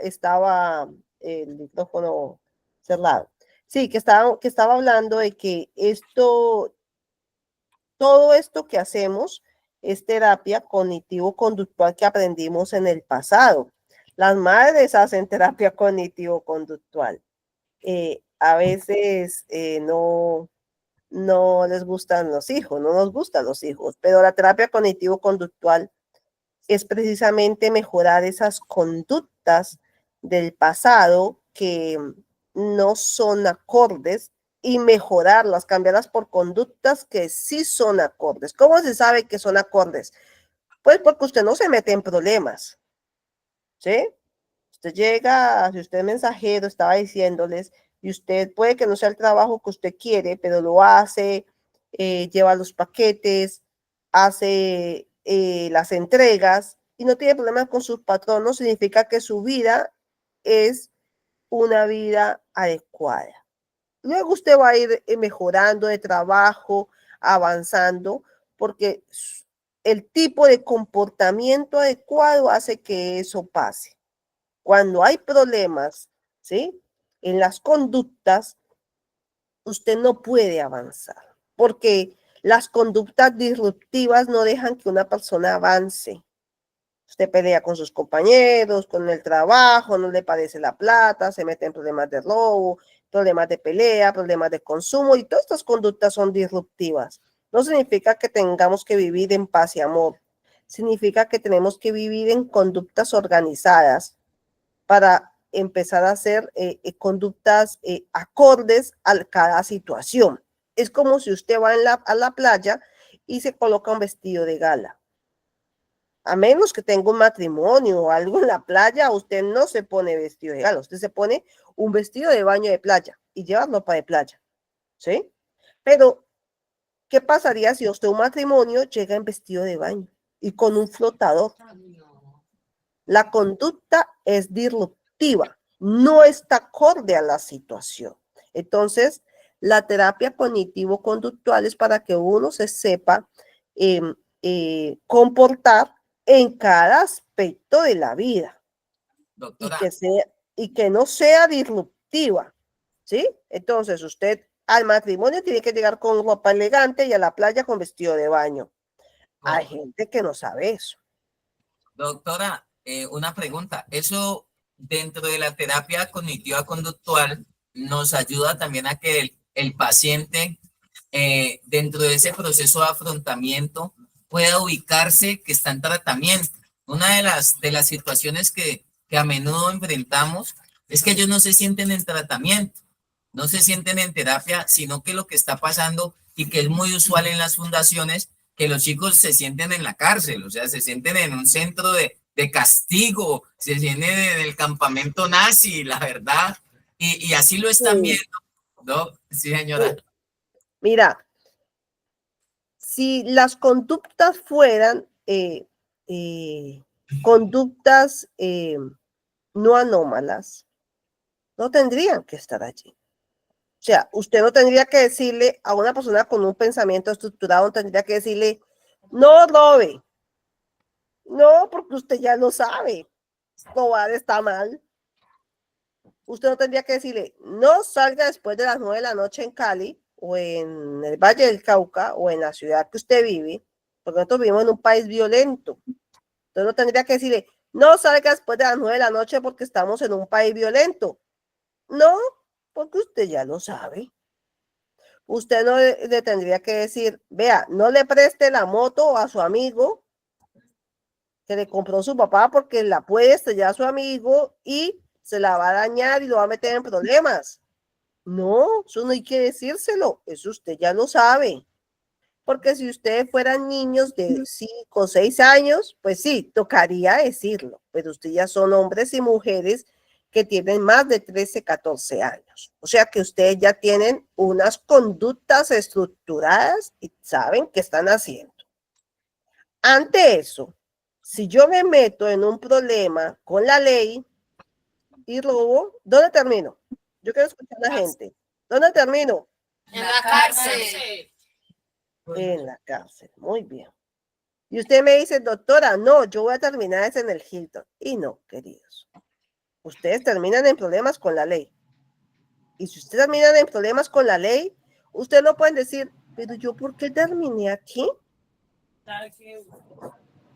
el micrófono cerrado. Sí, que estaba hablando de que todo esto que hacemos es terapia cognitivo-conductual que aprendimos en el pasado. Las madres hacen terapia cognitivo-conductual. A veces no les gustan los hijos, no nos gustan los hijos, pero la terapia cognitivo-conductual es precisamente mejorar esas conductas del pasado que no son acordes y mejorarlas, cambiarlas por conductas que sí son acordes. ¿Cómo se sabe que son acordes? Pues porque usted no se mete en problemas, ¿sí? Usted llega, si usted es mensajero, estaba diciéndoles, y usted puede que no sea el trabajo que usted quiere, pero lo hace, lleva los paquetes, hace las entregas y no tiene problemas con sus patronos, significa que su vida es una vida adecuada. Luego usted va a ir mejorando de trabajo, avanzando, porque el tipo de comportamiento adecuado hace que eso pase. Cuando hay problemas, ¿sí? En las conductas, usted no puede avanzar, porque las conductas disruptivas no dejan que una persona avance. Usted pelea con sus compañeros, con el trabajo, no le parece la plata, se mete en problemas de robo, problemas de pelea, problemas de consumo, y todas estas conductas son disruptivas. No significa que tengamos que vivir en paz y amor. Significa que tenemos que vivir en conductas organizadas para empezar a hacer conductas acordes a cada situación. Es como si usted va a la playa y se coloca un vestido de gala. A menos que tenga un matrimonio o algo en la playa, usted no se pone vestido de gala, usted se pone un vestido de baño de playa y lleva ropa de playa, ¿sí? Pero, ¿qué pasaría si usted un matrimonio llega en vestido de baño y con un flotador? La conducta es disruptiva, no está acorde a la situación. Entonces, la terapia cognitivo-conductual es para que uno se sepa comportar en cada aspecto de la vida Doctora, y que no sea disruptiva, ¿sí? Entonces, usted al matrimonio tiene que llegar con ropa elegante y a la playa con vestido de baño. Hay gente que no sabe eso. doctora, una pregunta. Eso dentro de la terapia cognitiva conductual nos ayuda también a que el paciente dentro de ese proceso de afrontamiento pueda ubicarse que está en tratamiento. Una de las situaciones que a menudo enfrentamos es que ellos no se sienten en tratamiento, no se sienten en terapia, sino que lo que está pasando y que es muy usual en las fundaciones, que los chicos se sienten en la cárcel, o sea, se sienten en un centro de castigo, se sienten en el campamento nazi, la verdad, y así lo están viendo, ¿no? Sí, señora. Mira, si las conductas fueran conductas no anómalas, no tendrían que estar allí. O sea, usted no tendría que decirle a una persona con un pensamiento estructurado, no tendría que decirle, no robe. No, porque usted ya lo sabe. Robar está mal. Usted no tendría que decirle, no salga después de las 9 de la noche en Cali o en el Valle del Cauca o en la ciudad que usted vive, porque nosotros vivimos en un país violento. Entonces no tendría que decirle, no salga después de las 9 de la noche porque estamos en un país violento. No, porque usted ya lo sabe. Usted no le tendría que decir, vea, no le preste la moto a su amigo que le compró su papá porque la puede estrellar a su amigo y se la va a dañar y lo va a meter en problemas. No, eso no hay que decírselo, eso usted ya lo sabe. Porque si ustedes fueran niños de 5 o 6 años, pues sí, tocaría decirlo, pero ustedes ya son hombres y mujeres que tienen más de 13, 14 años. O sea que ustedes ya tienen unas conductas estructuradas y saben qué están haciendo. Ante eso, si yo me meto en un problema con la ley y robo, ¿dónde termino? Yo quiero escuchar a la gente. ¿Dónde termino? En la cárcel. En la cárcel. Muy bien. Y usted me dice, doctora, no, yo voy a terminar en el Hilton. Y no, queridos. Ustedes terminan en problemas con la ley. Y si ustedes terminan en problemas con la ley, ustedes no pueden decir, pero yo, ¿por qué terminé aquí?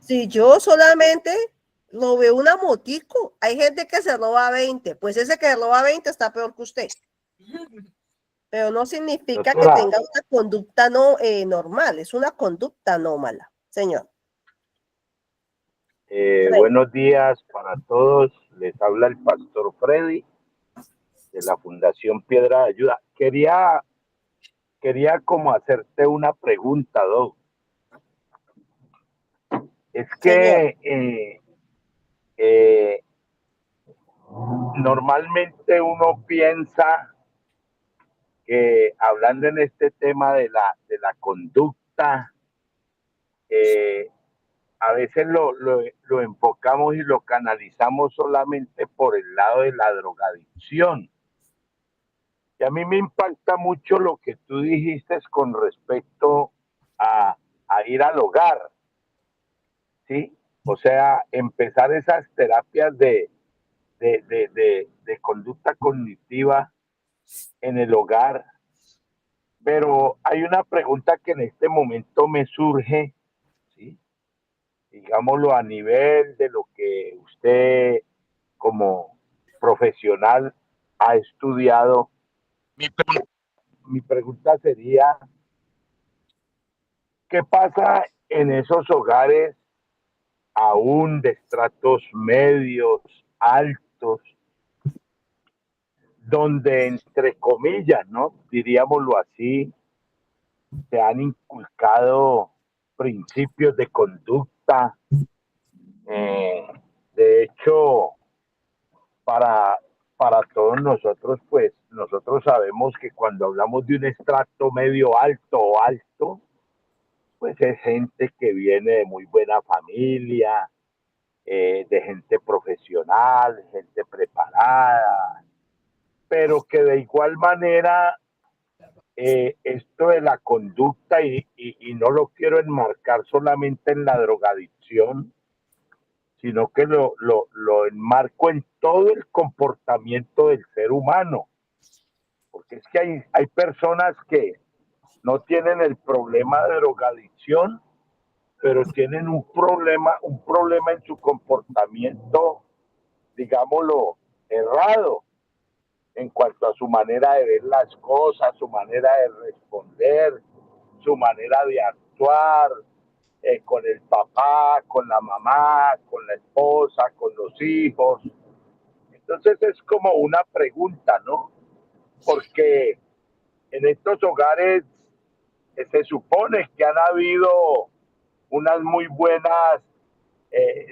Si yo solamente robé una motico, hay gente que se roba 20, pues ese que roba 20 está peor que usted. Pero no significa Doctora, que tenga una conducta no normal, es una conducta anómala, señor. buenos días para todos. Les habla el pastor Freddy de la Fundación Piedra de Ayuda. Quería como hacerte una pregunta, Doc. Es que normalmente uno piensa que hablando en este tema de la conducta, a veces lo enfocamos y lo canalizamos solamente por el lado de la drogadicción. Y a mí me impacta mucho lo que tú dijiste con respecto a ir al hogar, ¿sí? O sea, empezar esas terapias de conducta cognitiva en el hogar. Pero hay una pregunta que en este momento me surge, ¿sí? Digámoslo a nivel de lo que usted como profesional ha estudiado. Mi pregunta sería, ¿qué pasa en esos hogares aún de estratos medios, altos, donde entre comillas, ¿no? Diríamoslo así, se han inculcado principios de conducta? De hecho, para todos nosotros, pues nosotros sabemos que cuando hablamos de un estrato medio alto o alto, pues es gente que viene de muy buena familia, de gente profesional, gente preparada, pero que de igual manera esto de la conducta, y no lo quiero enmarcar solamente en la drogadicción, sino que lo enmarco en todo el comportamiento del ser humano, porque es que hay personas que no tienen el problema de drogadicción, pero tienen un problema en su comportamiento, digámoslo, errado, en cuanto a su manera de ver las cosas, su manera de responder, su manera de actuar, con el papá, con la mamá, con la esposa, con los hijos. Entonces es como una pregunta, ¿no? Porque en estos hogares se supone que han habido unas muy buenas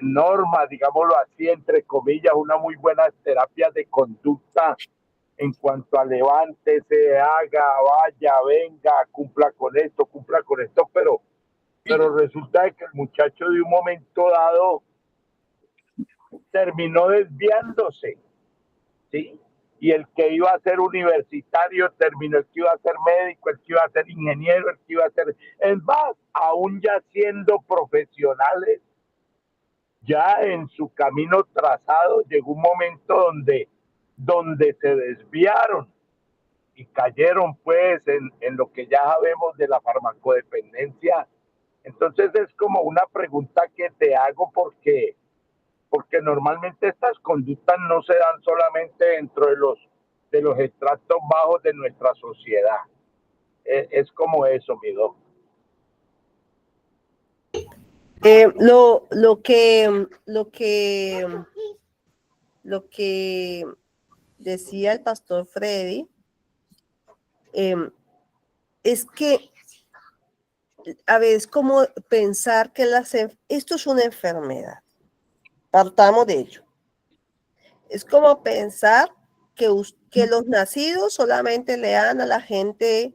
normas, digámoslo así, entre comillas, unas muy buenas terapias de conducta en cuanto a levántese, haga, vaya, venga, cumpla con esto, pero resulta que el muchacho de un momento dado terminó desviándose, ¿sí? Y el que iba a ser universitario terminó, el que iba a ser médico, el que iba a ser ingeniero, el que iba a ser... Es más, aún ya siendo profesionales, ya en su camino trazado, llegó un momento donde donde se desviaron y cayeron pues en lo que ya sabemos de la farmacodependencia. Entonces es como una pregunta que te hago porque normalmente estas conductas no se dan solamente dentro de los estratos bajos de nuestra sociedad. Es como eso, mi doc. Lo que decía el pastor Freddy es que, a ver, es como pensar que esto es una enfermedad. Partamos de ello. Es como pensar que los nacidos solamente le dan a la gente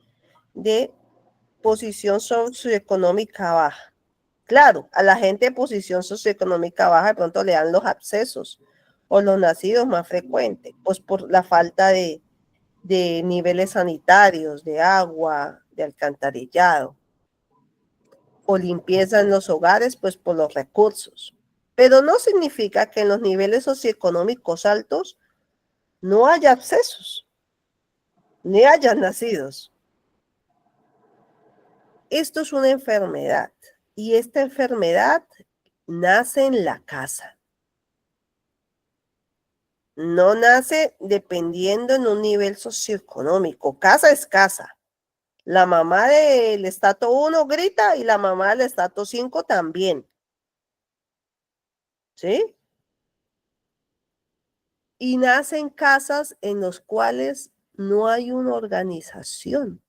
de posición socioeconómica baja. Claro, a la gente de posición socioeconómica baja de pronto le dan los abscesos o los nacidos más frecuentes, pues por la falta de niveles sanitarios, de agua, de alcantarillado, o limpieza en los hogares, pues por los recursos. Pero no significa que en los niveles socioeconómicos altos no haya abscesos, ni haya nacidos. Esto es una enfermedad y esta enfermedad nace en la casa. No nace dependiendo en un nivel socioeconómico. Casa es casa. La mamá del estrato 1 grita y la mamá del estrato 5 también. ¿Sí? Y nacen casas en las cuales no hay una organización.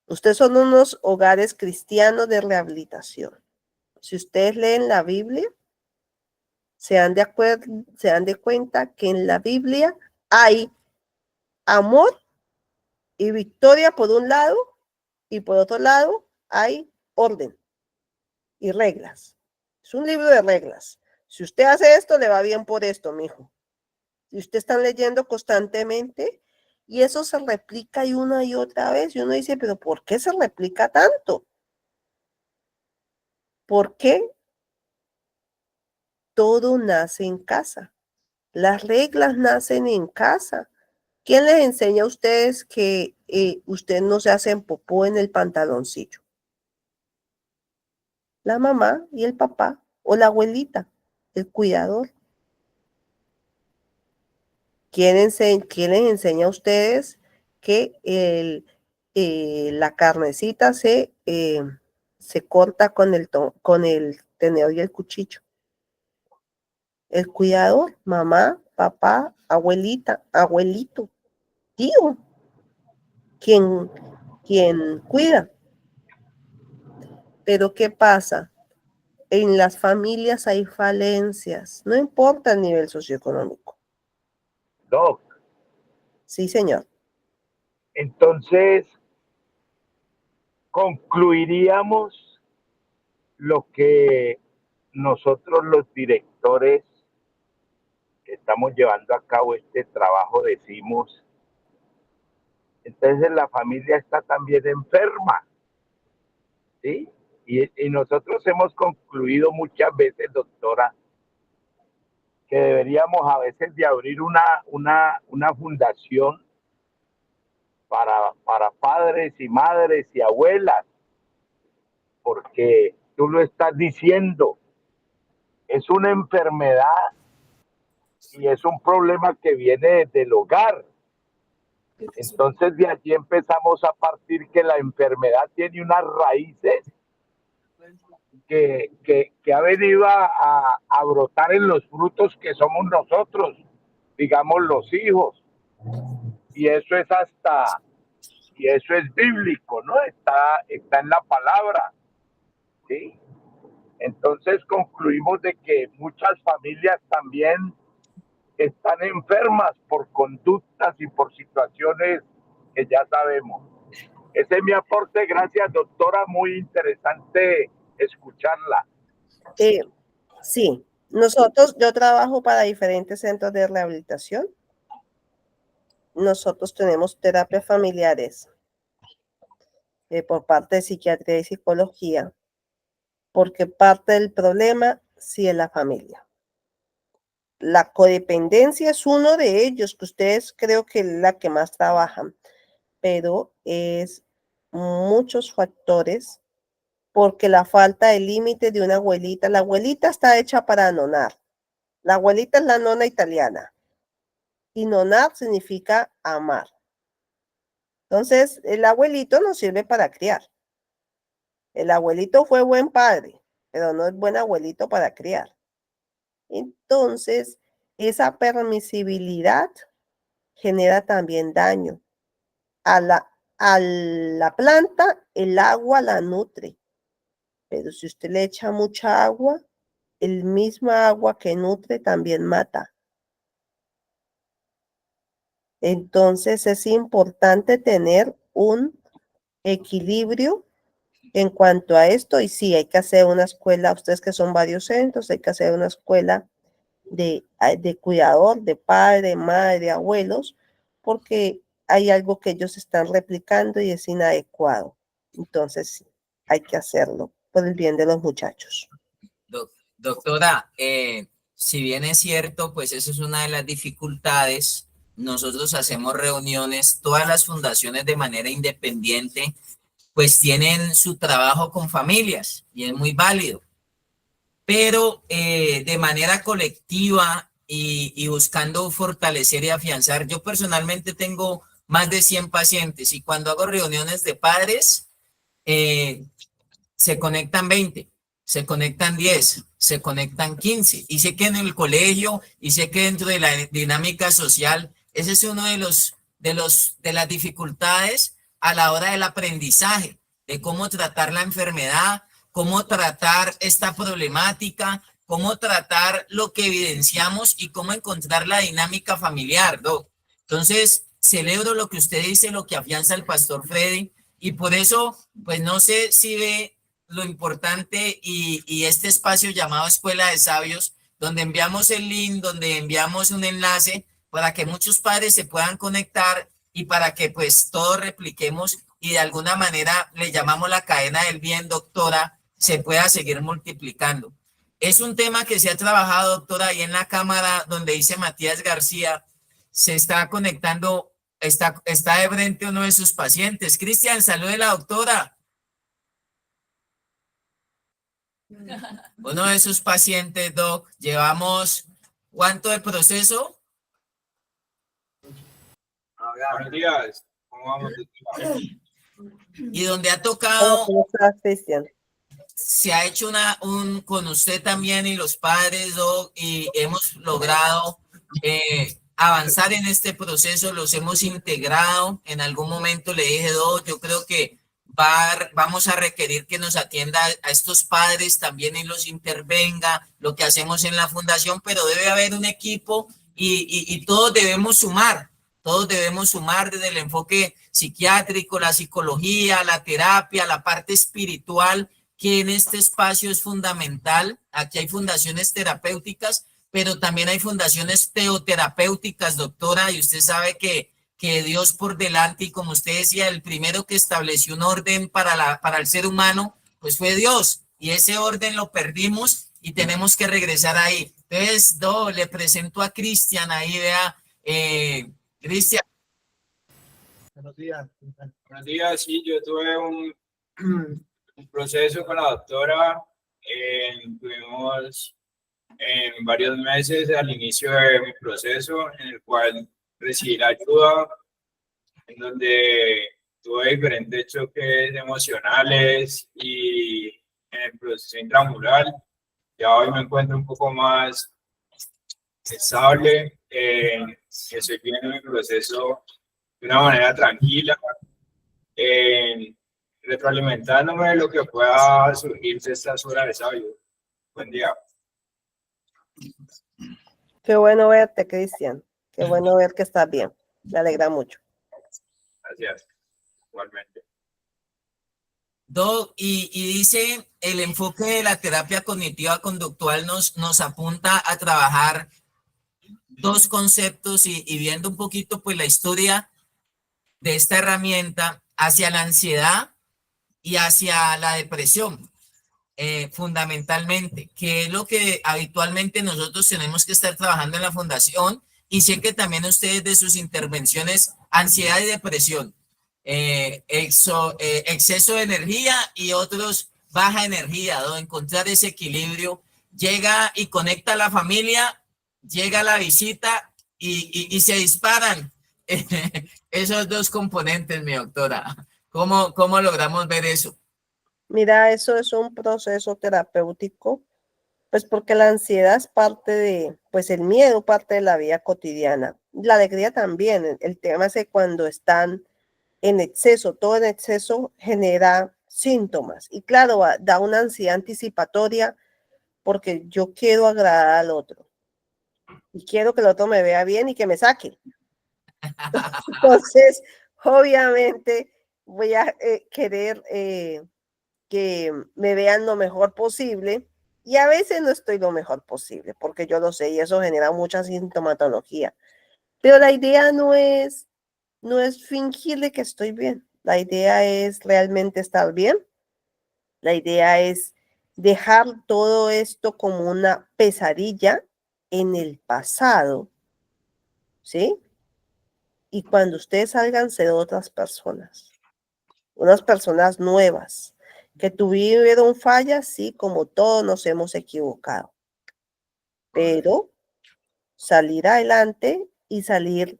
Ustedes son unos hogares cristianos de rehabilitación. Si ustedes leen la Biblia, se dan de cuenta que en la Biblia hay amor y victoria por un lado y por otro lado hay orden y reglas. Es un libro de reglas. Si usted hace esto, le va bien por esto, mijo. Si usted está leyendo constantemente y eso se replica una y otra vez y uno dice, pero ¿por qué se replica tanto? ¿Por qué? Todo nace en casa. Las reglas nacen en casa. ¿Quién les enseña a ustedes que ustedes no se hacen popó en el pantaloncillo? La mamá y el papá o la abuelita, el cuidador. ¿Quién les enseña a ustedes que la carnecita se corta con el tenedor y el cuchillo? El cuidador, mamá, papá, abuelita, abuelito, tío, quien cuida. Pero ¿qué pasa? En las familias hay falencias, no importa el nivel socioeconómico. Doc, Sí, señor. entonces concluiríamos lo que nosotros los directores que estamos llevando a cabo este trabajo decimos. Entonces la familia está también enferma, ¿sí? Y nosotros hemos concluido muchas veces, doctora, que deberíamos a veces de abrir una fundación para padres y madres y abuelas, porque tú lo estás diciendo, es una enfermedad y es un problema que viene desde el hogar. Entonces de allí empezamos a partir que la enfermedad tiene unas raíces que ha venido a brotar en los frutos que somos nosotros, digamos los hijos. Y eso es bíblico, ¿no? Está en la palabra, ¿sí? Entonces concluimos de que muchas familias también están enfermas por conductas y por situaciones que ya sabemos. Ese es mi aporte. Gracias, doctora. Muy interesante escucharla. Sí, yo trabajo para diferentes centros de rehabilitación. Nosotros tenemos terapias familiares por parte de psiquiatría y psicología, porque parte del problema sí es la familia. La codependencia es uno de ellos, que ustedes creo que es la que más trabajan, pero es muchos factores, porque la falta de límite de una abuelita, la abuelita está hecha para anonar. La abuelita es la nona italiana y nonar significa amar. Entonces, el abuelito nos sirve para criar. El abuelito fue buen padre, pero no es buen abuelito para criar. Entonces, esa permisibilidad genera también daño. A la planta, el agua la nutre, pero si usted le echa mucha agua, el misma agua que nutre también mata. Entonces, es importante tener un equilibrio en cuanto a esto, y sí, hay que hacer una escuela, ustedes que son varios centros, hay que hacer una escuela de cuidador, de padre, madre, abuelos, porque hay algo que ellos están replicando y es inadecuado. Entonces, sí, hay que hacerlo por el bien de los muchachos. Doctora, si bien es cierto, pues eso es una de las dificultades. Nosotros hacemos reuniones, todas las fundaciones de manera independiente, pues tienen su trabajo con familias y es muy válido. Pero de manera colectiva y buscando fortalecer y afianzar, yo personalmente tengo más de 100 pacientes y cuando hago reuniones de padres, se conectan 20, se conectan 10, se conectan 15. Y sé que en el colegio y sé que dentro de la dinámica social, ese es uno de las dificultades a la hora del aprendizaje, de cómo tratar la enfermedad, cómo tratar esta problemática, cómo tratar lo que evidenciamos y cómo encontrar la dinámica familiar, ¿no? Entonces, celebro lo que usted dice, lo que afianza el pastor Freddy, y por eso, pues no sé si ve lo importante y este espacio llamado Escuela de Sabios, donde enviamos el link, donde enviamos un enlace para que muchos padres se puedan conectar y para que pues todos repliquemos y de alguna manera le llamamos la cadena del bien, doctora, se pueda seguir multiplicando. Es un tema que se ha trabajado, doctora, ahí en la cámara donde dice Matías García, se está conectando, está de frente uno de sus pacientes. Cristian, salude a la doctora. Uno de sus pacientes, doc, llevamos ¿cuánto de proceso? Buenos días. ¿Cómo vamos? Y donde ha tocado, ¿Cómo estás, Cristian? se ha hecho con usted también y los padres, doc, y hemos logrado avanzar en este proceso, los hemos integrado. En algún momento le dije, doc, yo creo que vamos a requerir que nos atienda a estos padres también y los intervenga, lo que hacemos en la fundación, pero debe haber un equipo y todos debemos sumar desde el enfoque psiquiátrico, la psicología, la terapia, la parte espiritual, que en este espacio es fundamental. Aquí hay fundaciones terapéuticas, pero también hay fundaciones teoterapéuticas, doctora, y usted sabe que Dios por delante, y como usted decía, el primero que estableció un orden para el ser humano, pues fue Dios, y ese orden lo perdimos y tenemos que regresar ahí. Entonces, le presento a Cristian, ahí vea, Cristian. Buenos días. Buenos días, sí, yo tuve un proceso con la doctora, tuvimos en varios meses al inicio de mi proceso, en el cual recibí la ayuda, en donde tuve diferentes choques emocionales y en el proceso intramural. Ya hoy me encuentro un poco más estable, estoy viendo mi proceso de una manera tranquila, retroalimentándome de lo que pueda surgir de estas horas de sabio. Buen día. Qué bueno verte, Cristian. Qué bueno ver que estás bien. Me alegra mucho. Gracias. Igualmente. Doc, y dice, el enfoque de la terapia cognitiva conductual nos apunta a trabajar dos conceptos y viendo un poquito pues la historia de esta herramienta hacia la ansiedad y hacia la depresión. fundamentalmente, que es lo que habitualmente nosotros tenemos que estar trabajando en la fundación, y sé que también ustedes de sus intervenciones, ansiedad y depresión, exceso de energía y otros baja energía, ¿no? Encontrar ese equilibrio, llega y conecta a la familia, llega la visita y se disparan esos dos componentes, mi doctora. ¿Cómo logramos ver eso? Mira, eso es un proceso terapéutico, pues porque la ansiedad es parte de, pues el miedo parte de la vida cotidiana. La alegría también. El tema es que cuando están en exceso, todo en exceso genera síntomas. Y claro, da una ansiedad anticipatoria porque yo quiero agradar al otro y quiero que el otro me vea bien y que me saque. Entonces, obviamente voy a querer que me vean lo mejor posible, y a veces no estoy lo mejor posible porque yo lo sé y eso genera mucha sintomatología. Pero la idea no es fingir de que estoy bien. La idea es realmente estar bien. La idea es dejar todo esto como una pesadilla en el pasado, ¿sí? Y cuando ustedes salgan, ser otras personas, unas personas nuevas, que tuvieron fallas, sí, como todos nos hemos equivocado, pero salir adelante y salir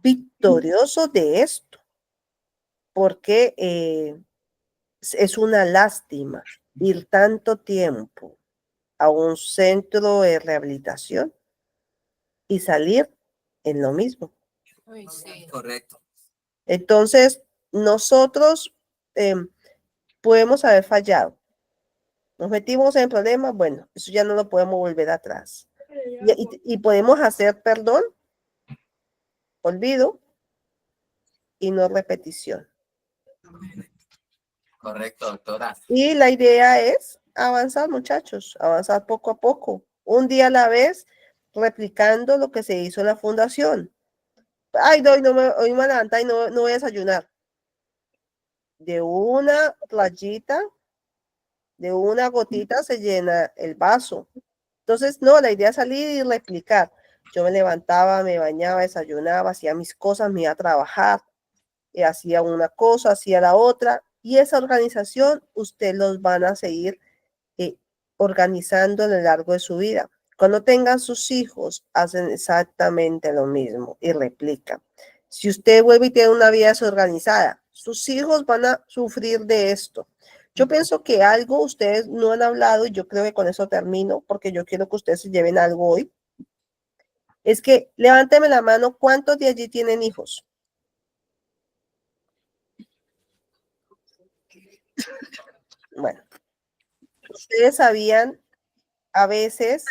victorioso de esto, porque es una lástima ir tanto tiempo a un centro de rehabilitación y salir en lo mismo. Uy, sí. Correcto. Entonces, nosotros podemos haber fallado. Nos metimos en problemas, bueno, eso ya no lo podemos volver atrás. Y podemos hacer perdón, olvido y no repetición. Correcto, doctora. Y la idea es avanzar, muchachos, avanzar poco a poco, un día a la vez, replicando lo que se hizo en la fundación. Ay, no, hoy me levanté y no voy a desayunar. De una rayita, de una gotita se llena el vaso. Entonces, no, la idea es salir y replicar. Yo me levantaba, me bañaba, desayunaba, hacía mis cosas, me iba a trabajar, hacía una cosa, hacía la otra, y esa organización usted los van a seguir organizando a lo largo de su vida. Cuando tengan sus hijos, hacen exactamente lo mismo y replican. Si usted vuelve y tiene una vida desorganizada, sus hijos van a sufrir de esto. Yo pienso que algo ustedes no han hablado, y yo creo que con eso termino, porque yo quiero que ustedes se lleven algo hoy. Es que levánteme la mano, ¿cuántos de allí tienen hijos? Bueno, ustedes sabían a veces,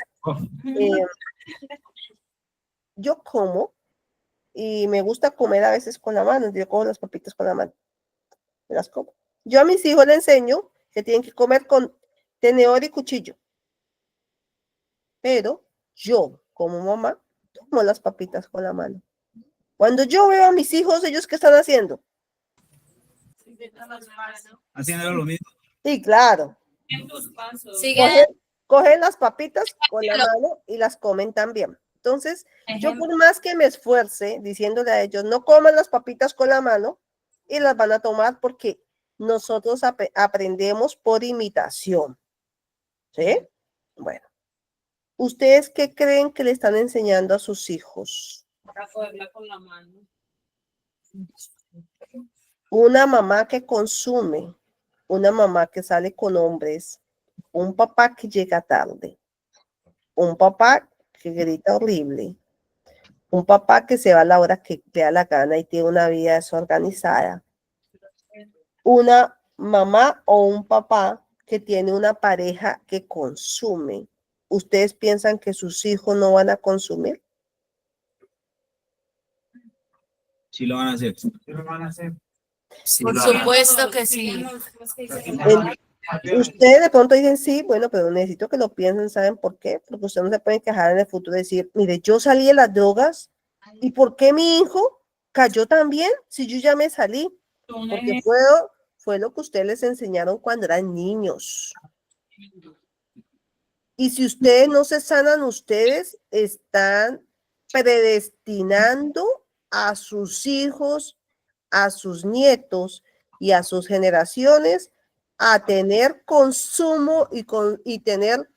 yo como y me gusta comer a veces con la mano, yo como las papitas con la mano, me las como. Yo a mis hijos les enseño que tienen que comer con tenedor y cuchillo, pero yo como mamá tomo las papitas con la mano. Cuando yo veo a mis hijos, ¿ellos qué están haciendo? Haciendo lo mismo. Sí, claro. Sigue. Cogen las papitas con la mano y las comen también. Entonces, yo por más que me esfuerce diciéndole a ellos, no coman las papitas con la mano, y las van a tomar porque nosotros aprendemos por imitación. ¿Sí? Bueno. ¿Ustedes qué creen que le están enseñando a sus hijos? Para cogerla con la mano. Una mamá que consume, una mamá que sale con hombres, un papá que llega tarde, un papá que grita horrible, un papá que se va a la hora que le da la gana y tiene una vida desorganizada, una mamá o un papá que tiene una pareja que consume. ¿Ustedes piensan que sus hijos no van a consumir? Sí lo van a hacer. Sí lo van a hacer. Sí, Por supuesto que sí. Ustedes de pronto dicen sí, bueno, pero necesito que lo piensen, ¿saben por qué? Porque ustedes no se pueden quejar en el futuro y decir, mire, yo salí de las drogas, ¿y por qué mi hijo cayó también si yo ya me salí? Porque fue lo que ustedes les enseñaron cuando eran niños. Y si ustedes no se sanan, ustedes están predestinando a sus hijos, a sus nietos y a sus generaciones a tener consumo y tener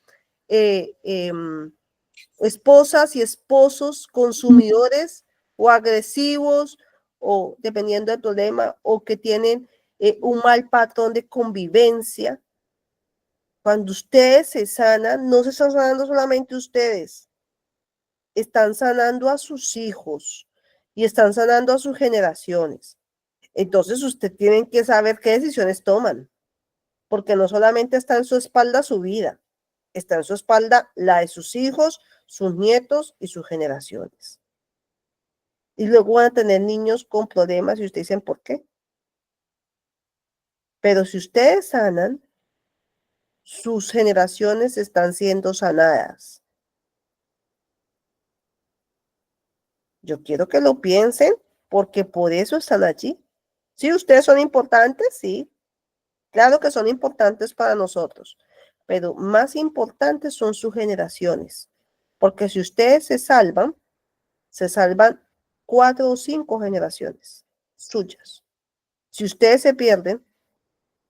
esposas y esposos consumidores o agresivos o dependiendo del problema o que tienen un mal patrón de convivencia. Cuando ustedes se sanan, no se están sanando solamente ustedes, están sanando a sus hijos y están sanando a sus generaciones. Entonces usted tiene que saber qué decisiones toman, porque no solamente está en su espalda su vida, está en su espalda la de sus hijos, sus nietos y sus generaciones. Y luego van a tener niños con problemas y ustedes dicen, ¿por qué? Pero si ustedes sanan, sus generaciones están siendo sanadas. Yo quiero que lo piensen porque por eso están allí. Sí, ustedes son importantes, sí. Claro que son importantes para nosotros, pero más importantes son sus generaciones. Porque si ustedes se salvan 4 o 5 generaciones suyas. Si ustedes se pierden,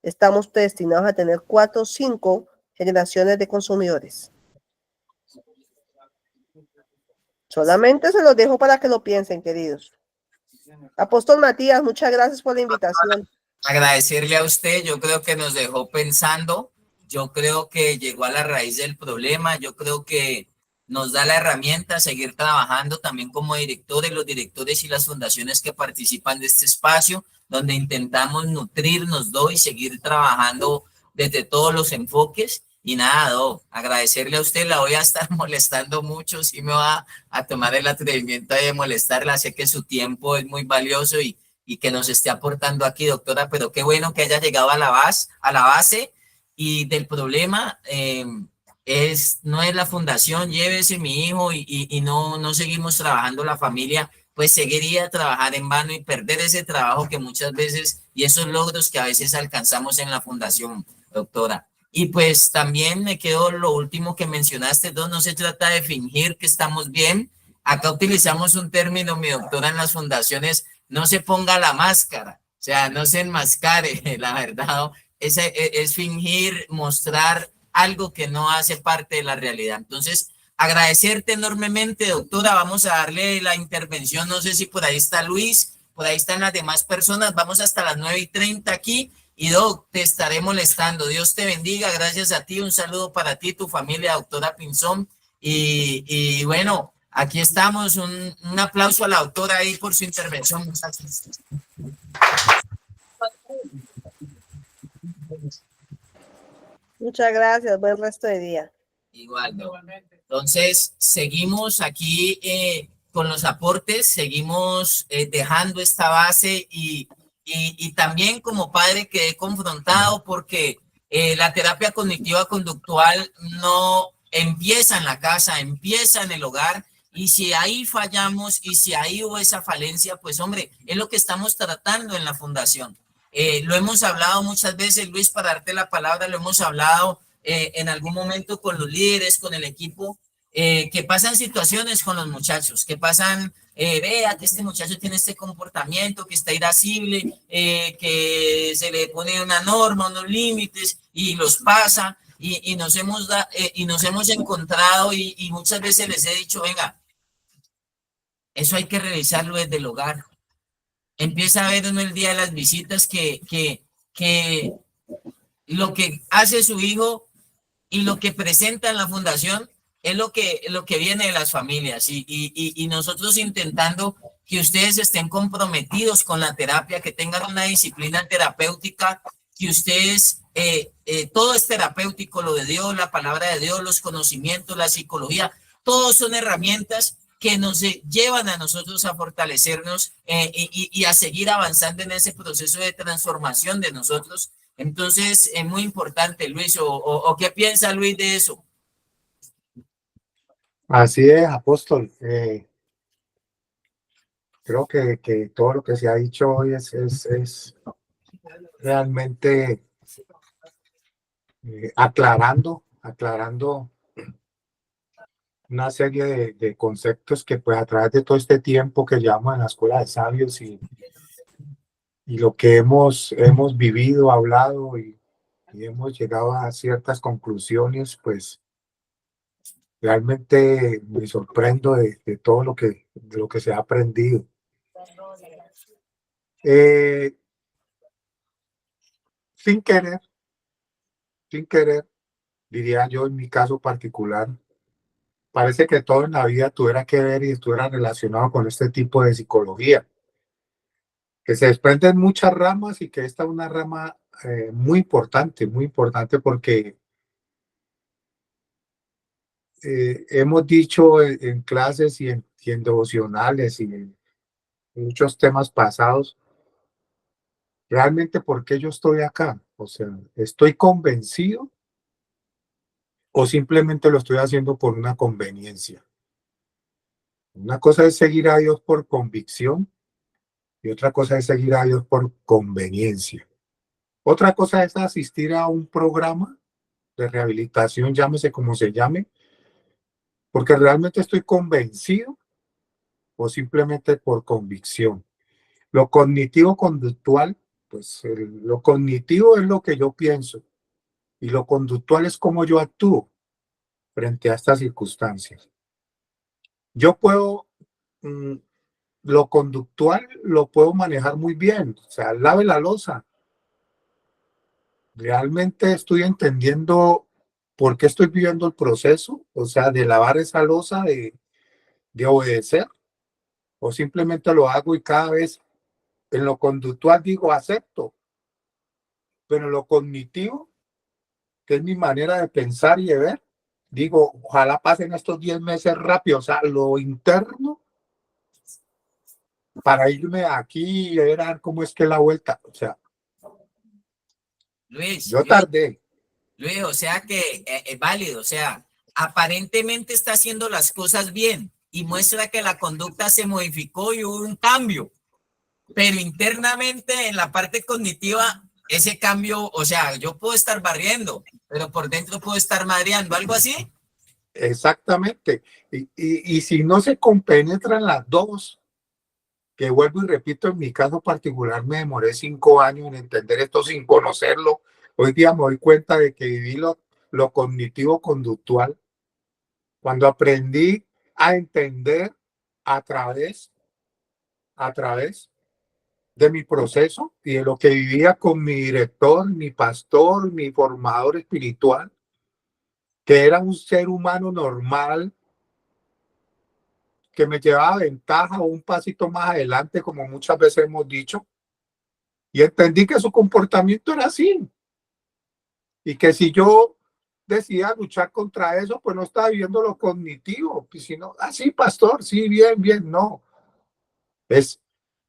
estamos destinados a tener 4 o 5 generaciones de consumidores. Solamente se los dejo para que lo piensen, queridos. Apóstol Matías, muchas gracias por la invitación. Agradecerle a usted, yo creo que nos dejó pensando, yo creo que llegó a la raíz del problema, yo creo que nos da la herramienta a seguir trabajando también como directores, los directores y las fundaciones que participan de este espacio, donde intentamos nutrirnos y seguir trabajando desde todos los enfoques. Y nada, agradecerle a usted, la voy a estar molestando mucho, sí me va a tomar el atrevimiento de molestarla, sé que su tiempo es muy valioso y que nos esté aportando aquí, doctora, pero qué bueno que haya llegado a la base y del problema. No es la fundación, llévese mi hijo y no seguimos trabajando la familia, pues seguiría a trabajar en vano y perder ese trabajo que muchas veces y esos logros que a veces alcanzamos en la fundación, doctora. Y pues también me quedó lo último que mencionaste, no se trata de fingir que estamos bien. Acá utilizamos un término, mi doctora, en las fundaciones, no se ponga la máscara, o sea, no se enmascare, la verdad, es fingir, mostrar algo que no hace parte de la realidad. Entonces, agradecerte enormemente, doctora, vamos a darle la intervención, no sé si por ahí está Luis, por ahí están las demás personas, vamos hasta las 9:30 aquí, y Doc, te estaré molestando, Dios te bendiga, gracias a ti, un saludo para ti, tu familia, doctora Pinzón, y bueno, aquí estamos, un aplauso a la doctora ahí por su intervención. Muchas gracias, buen resto de día. Igual, ¿no? Entonces, seguimos aquí con los aportes, seguimos dejando esta base y también como padre quedé confrontado porque la terapia cognitiva conductual no empieza en la casa, empieza en el hogar. Y si ahí fallamos y si ahí hubo esa falencia, pues hombre, es lo que estamos tratando en la fundación. Lo hemos hablado muchas veces, Luis, para darte la palabra, lo hemos hablado en algún momento con los líderes, con el equipo, que pasan situaciones con los muchachos, que pasan, vea que este muchacho tiene este comportamiento, que está irascible, que se le pone una norma, unos límites y los pasa y nos hemos encontrado y muchas veces les he dicho, venga, eso hay que revisarlo desde el hogar. Empieza a ver uno el día de las visitas que lo que hace su hijo y lo que presenta en la fundación es lo que viene de las familias y nosotros intentando que ustedes estén comprometidos con la terapia, que tengan una disciplina terapéutica, que ustedes, todo es terapéutico, lo de Dios, la palabra de Dios, los conocimientos, la psicología, todos son herramientas que nos llevan a nosotros a fortalecernos y a seguir avanzando en ese proceso de transformación de nosotros. Entonces, es muy importante, Luis, o ¿qué piensa Luis de eso? Así es, apóstol. Creo que todo lo que se ha dicho hoy es realmente aclarando una serie de conceptos que pues a través de todo este tiempo que llevamos en la Escuela de Sabios y lo que hemos vivido, hablado y hemos llegado a ciertas conclusiones, pues realmente me sorprendo de todo de lo que se ha aprendido. Sin querer, diría yo en mi caso particular, parece que todo en la vida tuviera que ver y estuviera relacionado con este tipo de psicología, que se desprenden muchas ramas y que esta es una rama muy importante porque hemos dicho en clases y en devocionales y en muchos temas pasados, realmente por qué yo estoy acá. O sea, ¿estoy convencido o simplemente lo estoy haciendo por una conveniencia? Una cosa es seguir a Dios por convicción y otra cosa es seguir a Dios por conveniencia. Otra cosa es asistir a un programa de rehabilitación, llámese como se llame, porque realmente estoy convencido o simplemente por convicción. Lo cognitivo-conductual, pues lo cognitivo es lo que yo pienso y lo conductual es cómo yo actúo frente a estas circunstancias. Yo puedo, lo conductual lo puedo manejar muy bien, o sea, lave la loza. Realmente estoy entendiendo por qué estoy viviendo el proceso, o sea, de lavar esa loza, de obedecer, o simplemente lo hago y cada vez en lo conductual digo acepto, pero en lo cognitivo, que es mi manera de pensar y de ver, digo, ojalá pasen estos 10 meses rápido, o sea, lo interno para irme aquí y ver cómo es que es la vuelta, o sea, yo tardé. Luis, o sea que es válido, o sea, aparentemente está haciendo las cosas bien y muestra que la conducta se modificó y hubo un cambio, pero internamente en la parte cognitiva, ese cambio, o sea, yo puedo estar barriendo, pero por dentro puedo estar madreando, algo así. Exactamente. Y si no se compenetran las dos, que vuelvo y repito, en mi caso particular me demoré 5 años en entender esto sin conocerlo. Hoy día me doy cuenta de que viví lo cognitivo-conductual cuando aprendí a entender a través de mi proceso y de lo que vivía con mi director, mi pastor, mi formador espiritual, que era un ser humano normal, que me llevaba ventaja o un pasito más adelante, como muchas veces hemos dicho, y entendí que su comportamiento era así, y que si yo decidía luchar contra eso, pues no estaba viviendo lo cognitivo, pues sino, sí, pastor, sí, bien, bien, no. Es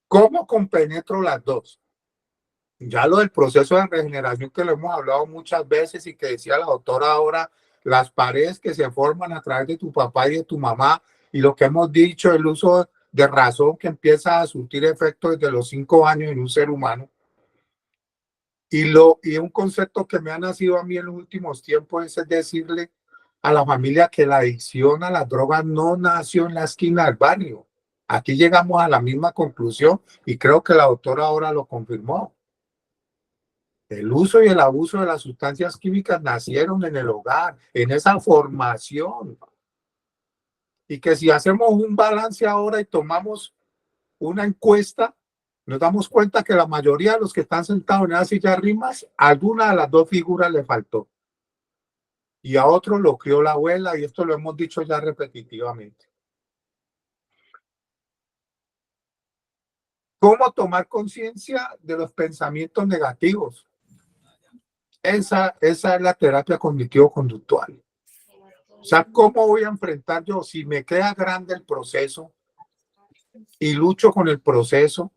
cómo compenetro las dos. Ya lo del proceso de regeneración que lo hemos hablado muchas veces y que decía la doctora ahora, las paredes que se forman a través de tu papá y de tu mamá, y lo que hemos dicho, el uso de razón que empieza a surtir efecto desde los 5 años en un ser humano. Y un concepto que me ha nacido a mí en los últimos tiempos es decirle a la familia que la adicción a las drogas no nació en la esquina del barrio. Aquí llegamos a la misma conclusión y creo que la doctora ahora lo confirmó. El uso y el abuso de las sustancias químicas nacieron en el hogar, en esa formación. Y que si hacemos un balance ahora y tomamos una encuesta, nos damos cuenta que la mayoría de los que están sentados en esas sillas rimas, alguna de las dos figuras le faltó. Y a otro lo crió la abuela, y esto lo hemos dicho ya repetitivamente. ¿Cómo tomar conciencia de los pensamientos negativos? Esa es la terapia cognitivo-conductual. O sea, ¿cómo voy a enfrentar yo si me queda grande el proceso y lucho con el proceso?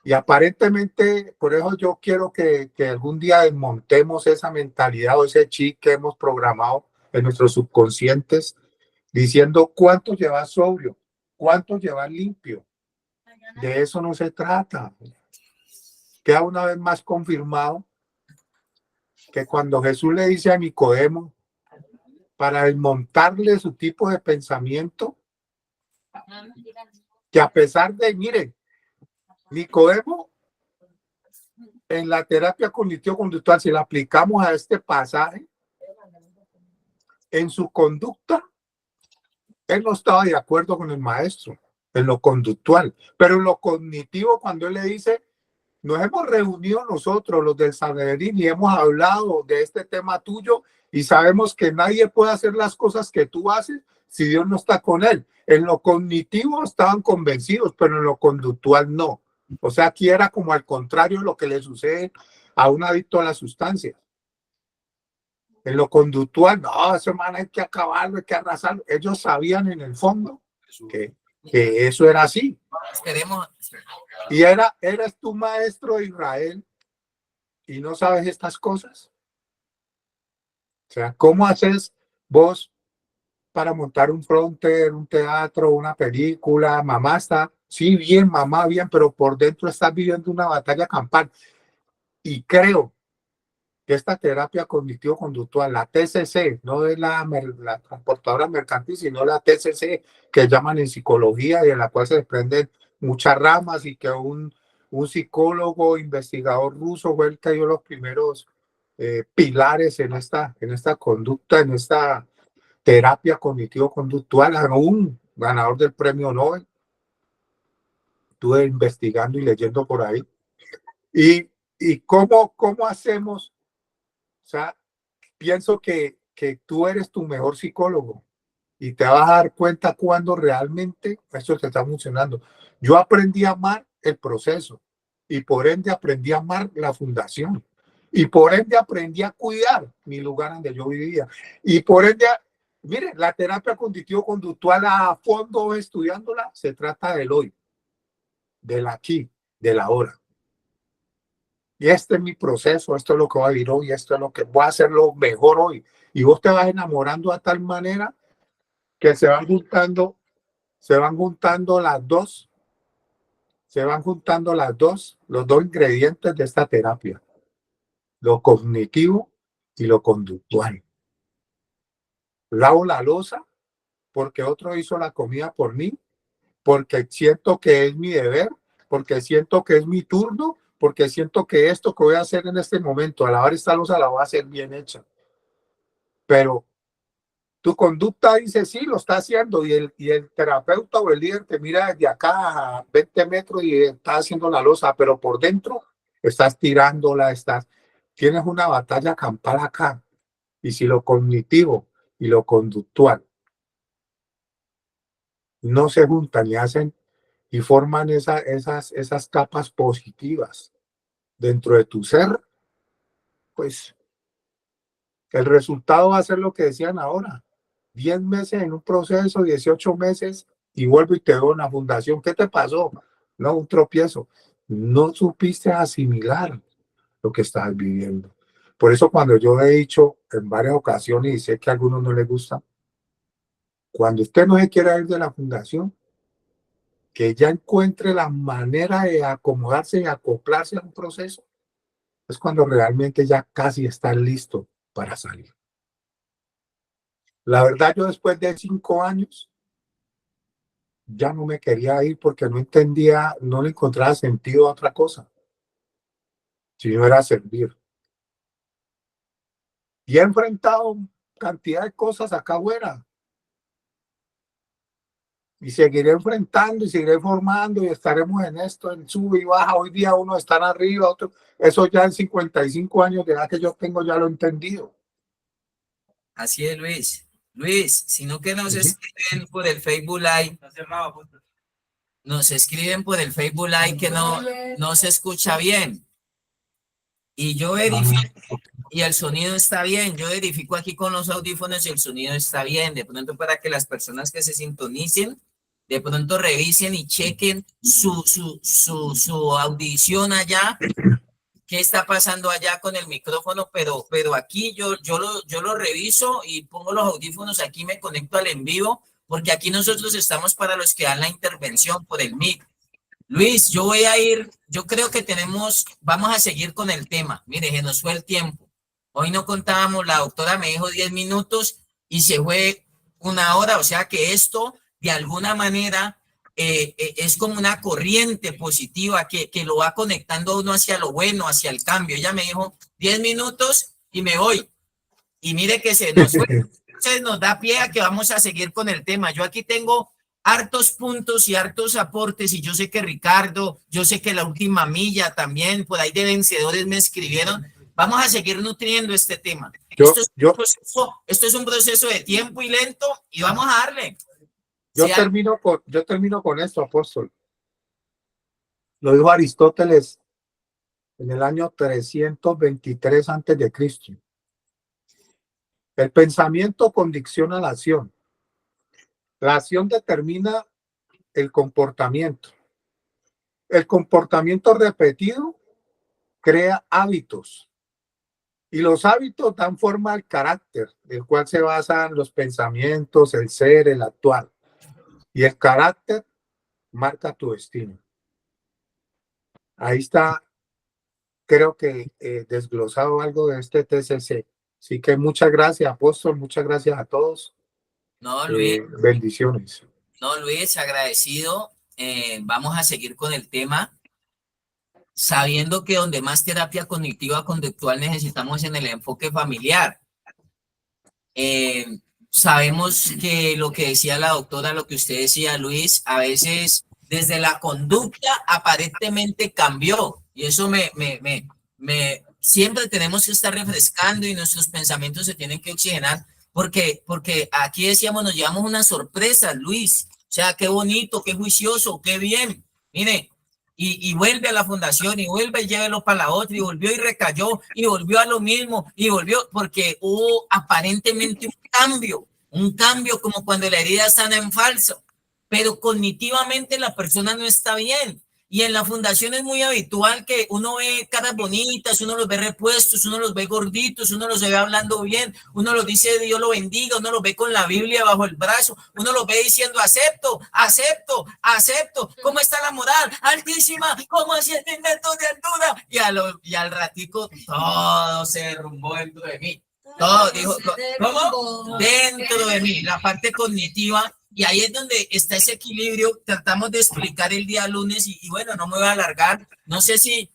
Y aparentemente, por eso yo quiero que algún día desmontemos esa mentalidad o ese chip que hemos programado en nuestros subconscientes, diciendo cuánto llevas sobrio, cuánto llevas limpio. De eso no se trata. Queda una vez más confirmado que cuando Jesús le dice a Nicodemo, para desmontarle su tipo de pensamiento, que a pesar de, mire, Nicodemo, en la terapia cognitivo-conductual, si la aplicamos a este pasaje, en su conducta, él no estaba de acuerdo con el maestro, en lo conductual, pero en lo cognitivo, cuando él le dice, nos hemos reunido nosotros, los del Sanedrín, y hemos hablado de este tema tuyo, y sabemos que nadie puede hacer las cosas que tú haces si Dios no está con él. En lo cognitivo estaban convencidos, pero en lo conductual no. O sea, aquí era como al contrario de lo que le sucede a un adicto a las sustancias. En lo conductual, no, ese man hay que acabarlo, hay que arrasarlo. Ellos sabían en el fondo que eso era así. Esperemos. Y eres tu maestro de Israel y no sabes estas cosas. O sea, ¿cómo haces vos para montar un fronter, un teatro, una película? Mamá está, sí, bien, mamá, bien, pero por dentro estás viviendo una batalla campal. Y creo que esta terapia cognitivo-conductual, la TCC, no es la transportadora mercantil, sino la TCC, que llaman en psicología y de la cual se desprenden muchas ramas, y que un psicólogo, investigador ruso fue el que dio los primeros pilares en esta conducta, en esta terapia cognitivo-conductual, a un ganador del premio Nobel. Estuve investigando y leyendo por ahí. ¿Y cómo hacemos? O sea, pienso que tú eres tu mejor psicólogo y te vas a dar cuenta cuando realmente esto te está funcionando. Yo aprendí a amar el proceso y por ende aprendí a amar la fundación y por ende aprendí a cuidar mi lugar donde yo vivía y por ende, mire, la terapia cognitivo-conductual a fondo estudiándola se trata del hoy, del aquí, del ahora. Y este es mi proceso, esto es lo que voy a vivir hoy, esto es lo que voy a hacer lo mejor hoy. Y vos te vas enamorando a tal manera que se van juntando los dos ingredientes de esta terapia, lo cognitivo y lo conductual. Lavo la loza porque otro hizo la comida por mí, porque siento que es mi deber, porque siento que es mi turno, porque siento que esto que voy a hacer en este momento, a lavar esta loza, la voy a hacer bien hecha. Pero tu conducta dice, sí, lo está haciendo, y el terapeuta o el líder te mira desde acá a 20 metros y está haciendo la loza, pero por dentro estás tirándola, tienes una batalla campal acá. Y si lo cognitivo y lo conductual no se juntan y hacen y forman esas capas positivas dentro de tu ser, pues el resultado va a ser lo que decían ahora. 10 meses en un proceso, 18 meses, y vuelvo y te doy una fundación. ¿Qué te pasó? No, un tropiezo. No supiste asimilar lo que estás viviendo. Por eso cuando yo he dicho en varias ocasiones, y sé que a algunos no les gusta, cuando usted no se quiera ir de la fundación, que ya encuentre la manera de acomodarse y acoplarse a un proceso, es cuando realmente ya casi está listo para salir. La verdad, yo después de 5 años ya no me quería ir porque no entendía, no le encontraba sentido a otra cosa, si no era servir. Y he enfrentado cantidad de cosas acá afuera. Y seguiré enfrentando y seguiré formando y estaremos en esto, en sube y baja. Hoy día uno está arriba, otro. Eso ya en 55 años de edad que yo tengo ya lo he entendido. Así es, Luis. Luis, sino que nos escriben por el Facebook Live. Nos escriben por el Facebook Live que no se escucha bien. Y yo verifico, y el sonido está bien. Yo verifico aquí con los audífonos y el sonido está bien. De pronto, para que las personas que se sintonicen, de pronto revisen y chequen su audición allá. ¿Qué está pasando allá con el micrófono? Pero aquí yo lo reviso y pongo los audífonos aquí, me conecto al en vivo, porque aquí nosotros estamos para los que dan la intervención por el mic. Luis, yo voy a ir, yo creo que vamos a seguir con el tema. Mire, se nos fue el tiempo. Hoy no contábamos, la doctora me dijo 10 minutos y se fue 1 hora, o sea que esto de alguna manera es como una corriente positiva que lo va conectando a uno hacia lo bueno, hacia el cambio. Ella me dijo 10 minutos y me voy. Y mire que se nos fue. Entonces nos da pie a que vamos a seguir con el tema. Yo aquí tengo hartos puntos y hartos aportes y yo sé que Ricardo, yo sé que la última milla también, por ahí de vencedores me escribieron. Vamos a seguir nutriendo este tema. Esto es un proceso de tiempo y lento y vamos a darle. Yo termino con esto, apóstol. Lo dijo Aristóteles en el año 323 antes de Cristo. El pensamiento condiciona la acción. La acción determina el comportamiento. El comportamiento repetido crea hábitos. Y los hábitos dan forma al carácter, del cual se basan los pensamientos, el ser, el actuar. Y el carácter marca tu destino. Ahí está, creo que desglosado algo de este TCC. Así que muchas gracias, apóstol, muchas gracias a todos. No, Luis. Bendiciones. No, Luis, agradecido. Vamos a seguir con el tema, sabiendo que donde más terapia cognitiva conductual necesitamos en el enfoque familiar. Sabemos que lo que decía la doctora, lo que usted decía, Luis, a veces desde la conducta aparentemente cambió y eso siempre tenemos que estar refrescando y nuestros pensamientos se tienen que oxigenar porque aquí decíamos, nos llevamos una sorpresa, Luis, o sea, qué bonito, qué juicioso, qué bien, mire, y vuelve a la fundación y vuelve y llévelo para la otra y volvió y recayó y volvió a lo mismo y volvió porque hubo aparentemente un cambio como cuando la herida sana en falso, pero cognitivamente la persona no está bien. Y en la fundación es muy habitual que uno ve caras bonitas, uno los ve repuestos, uno los ve gorditos, uno los ve hablando bien, uno los dice Dios lo bendiga, uno los ve con la Biblia bajo el brazo, uno los ve diciendo acepto, acepto, acepto. ¿Cómo está la moral? Altísima, ¿cómo así es el metros de altura? Y al ratico todo se derrumbó dentro de mí. Todo dijo, ¿cómo? Dentro de mí, la parte cognitiva. Y ahí es donde está ese equilibrio. Tratamos de explicar el día lunes y bueno, no me voy a alargar. No sé si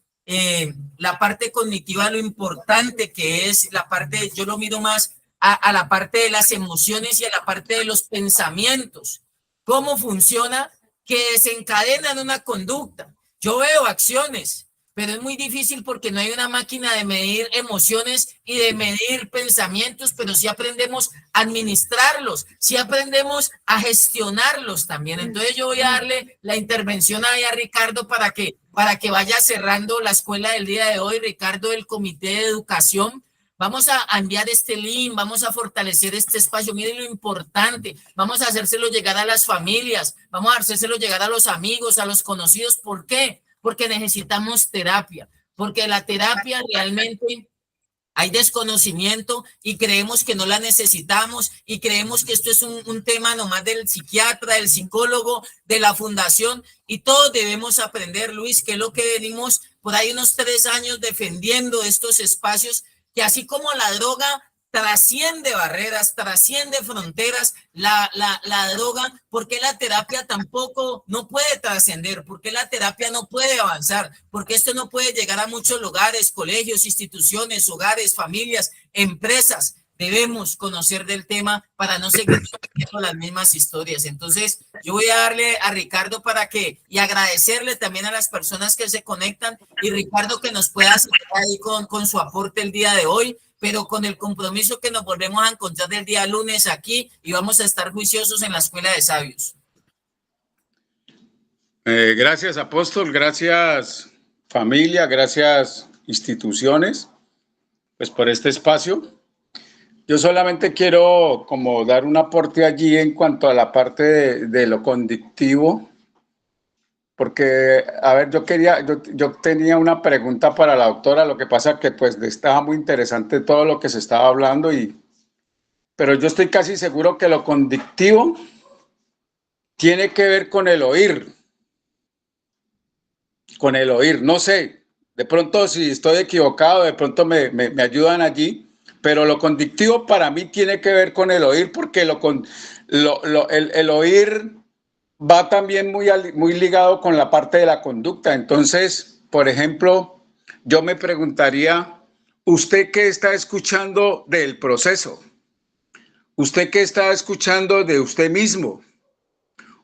la parte cognitiva, lo importante que es la parte, yo lo miro más a la parte de las emociones y a la parte de los pensamientos. ¿Cómo funciona? Que desencadenan una conducta. Yo veo acciones, pero es muy difícil porque no hay una máquina de medir emociones y de medir pensamientos, pero sí aprendemos a administrarlos, sí aprendemos a gestionarlos también. Entonces yo voy a darle la intervención ahí a Ricardo para que vaya cerrando la escuela del día de hoy. Ricardo, del Comité de Educación. Vamos a enviar este link, vamos a fortalecer este espacio. Miren lo importante, vamos a hacérselo llegar a las familias, vamos a hacérselo llegar a los amigos, a los conocidos. ¿Por qué? Porque necesitamos terapia, porque la terapia realmente hay desconocimiento y creemos que no la necesitamos y creemos que esto es un tema nomás del psiquiatra, del psicólogo, de la fundación y todos debemos aprender, Luis, que es lo que venimos por ahí unos 3 años defendiendo estos espacios que así como la droga trasciende barreras, trasciende fronteras, la droga, ¿por qué la terapia tampoco no puede trascender? ¿Por qué la terapia no puede avanzar? Porque esto no puede llegar a muchos lugares, colegios, instituciones, hogares, familias, empresas. Debemos conocer del tema para no seguir repitiendo las mismas historias. Entonces, yo voy a darle a Ricardo y agradecerle también a las personas que se conectan y Ricardo que nos pueda seguir ahí con su aporte el día de hoy, pero con el compromiso que nos volvemos a encontrar el día lunes aquí y vamos a estar juiciosos en la Escuela de Sabios. Gracias, apóstol, gracias, familia, gracias, instituciones, pues por este espacio. Yo solamente quiero como dar un aporte allí en cuanto a la parte de lo conductivo, porque, a ver, yo tenía una pregunta para la doctora, lo que pasa que pues estaba muy interesante todo lo que se estaba hablando, pero yo estoy casi seguro que lo conductivo tiene que ver con el oír, no sé, de pronto si estoy equivocado, de pronto me ayudan allí, pero lo condictivo para mí tiene que ver con el oír, porque el oír va también muy ligado con la parte de la conducta. Entonces, por ejemplo, yo me preguntaría, ¿usted qué está escuchando del proceso? ¿Usted qué está escuchando de usted mismo?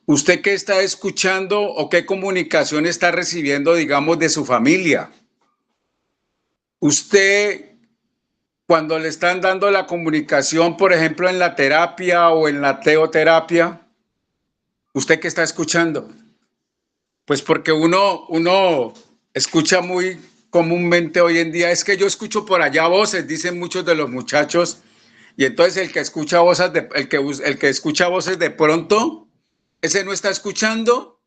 ¿Usted qué está escuchando o qué comunicación está recibiendo, digamos, de su familia? Usted, cuando le están dando la comunicación, por ejemplo, en la terapia o en la teoterapia, ¿usted qué está escuchando? Pues porque uno escucha muy comúnmente hoy en día, es que yo escucho por allá voces, dicen muchos de los muchachos, y entonces el que escucha voces, el que escucha voces de pronto, ese no está escuchando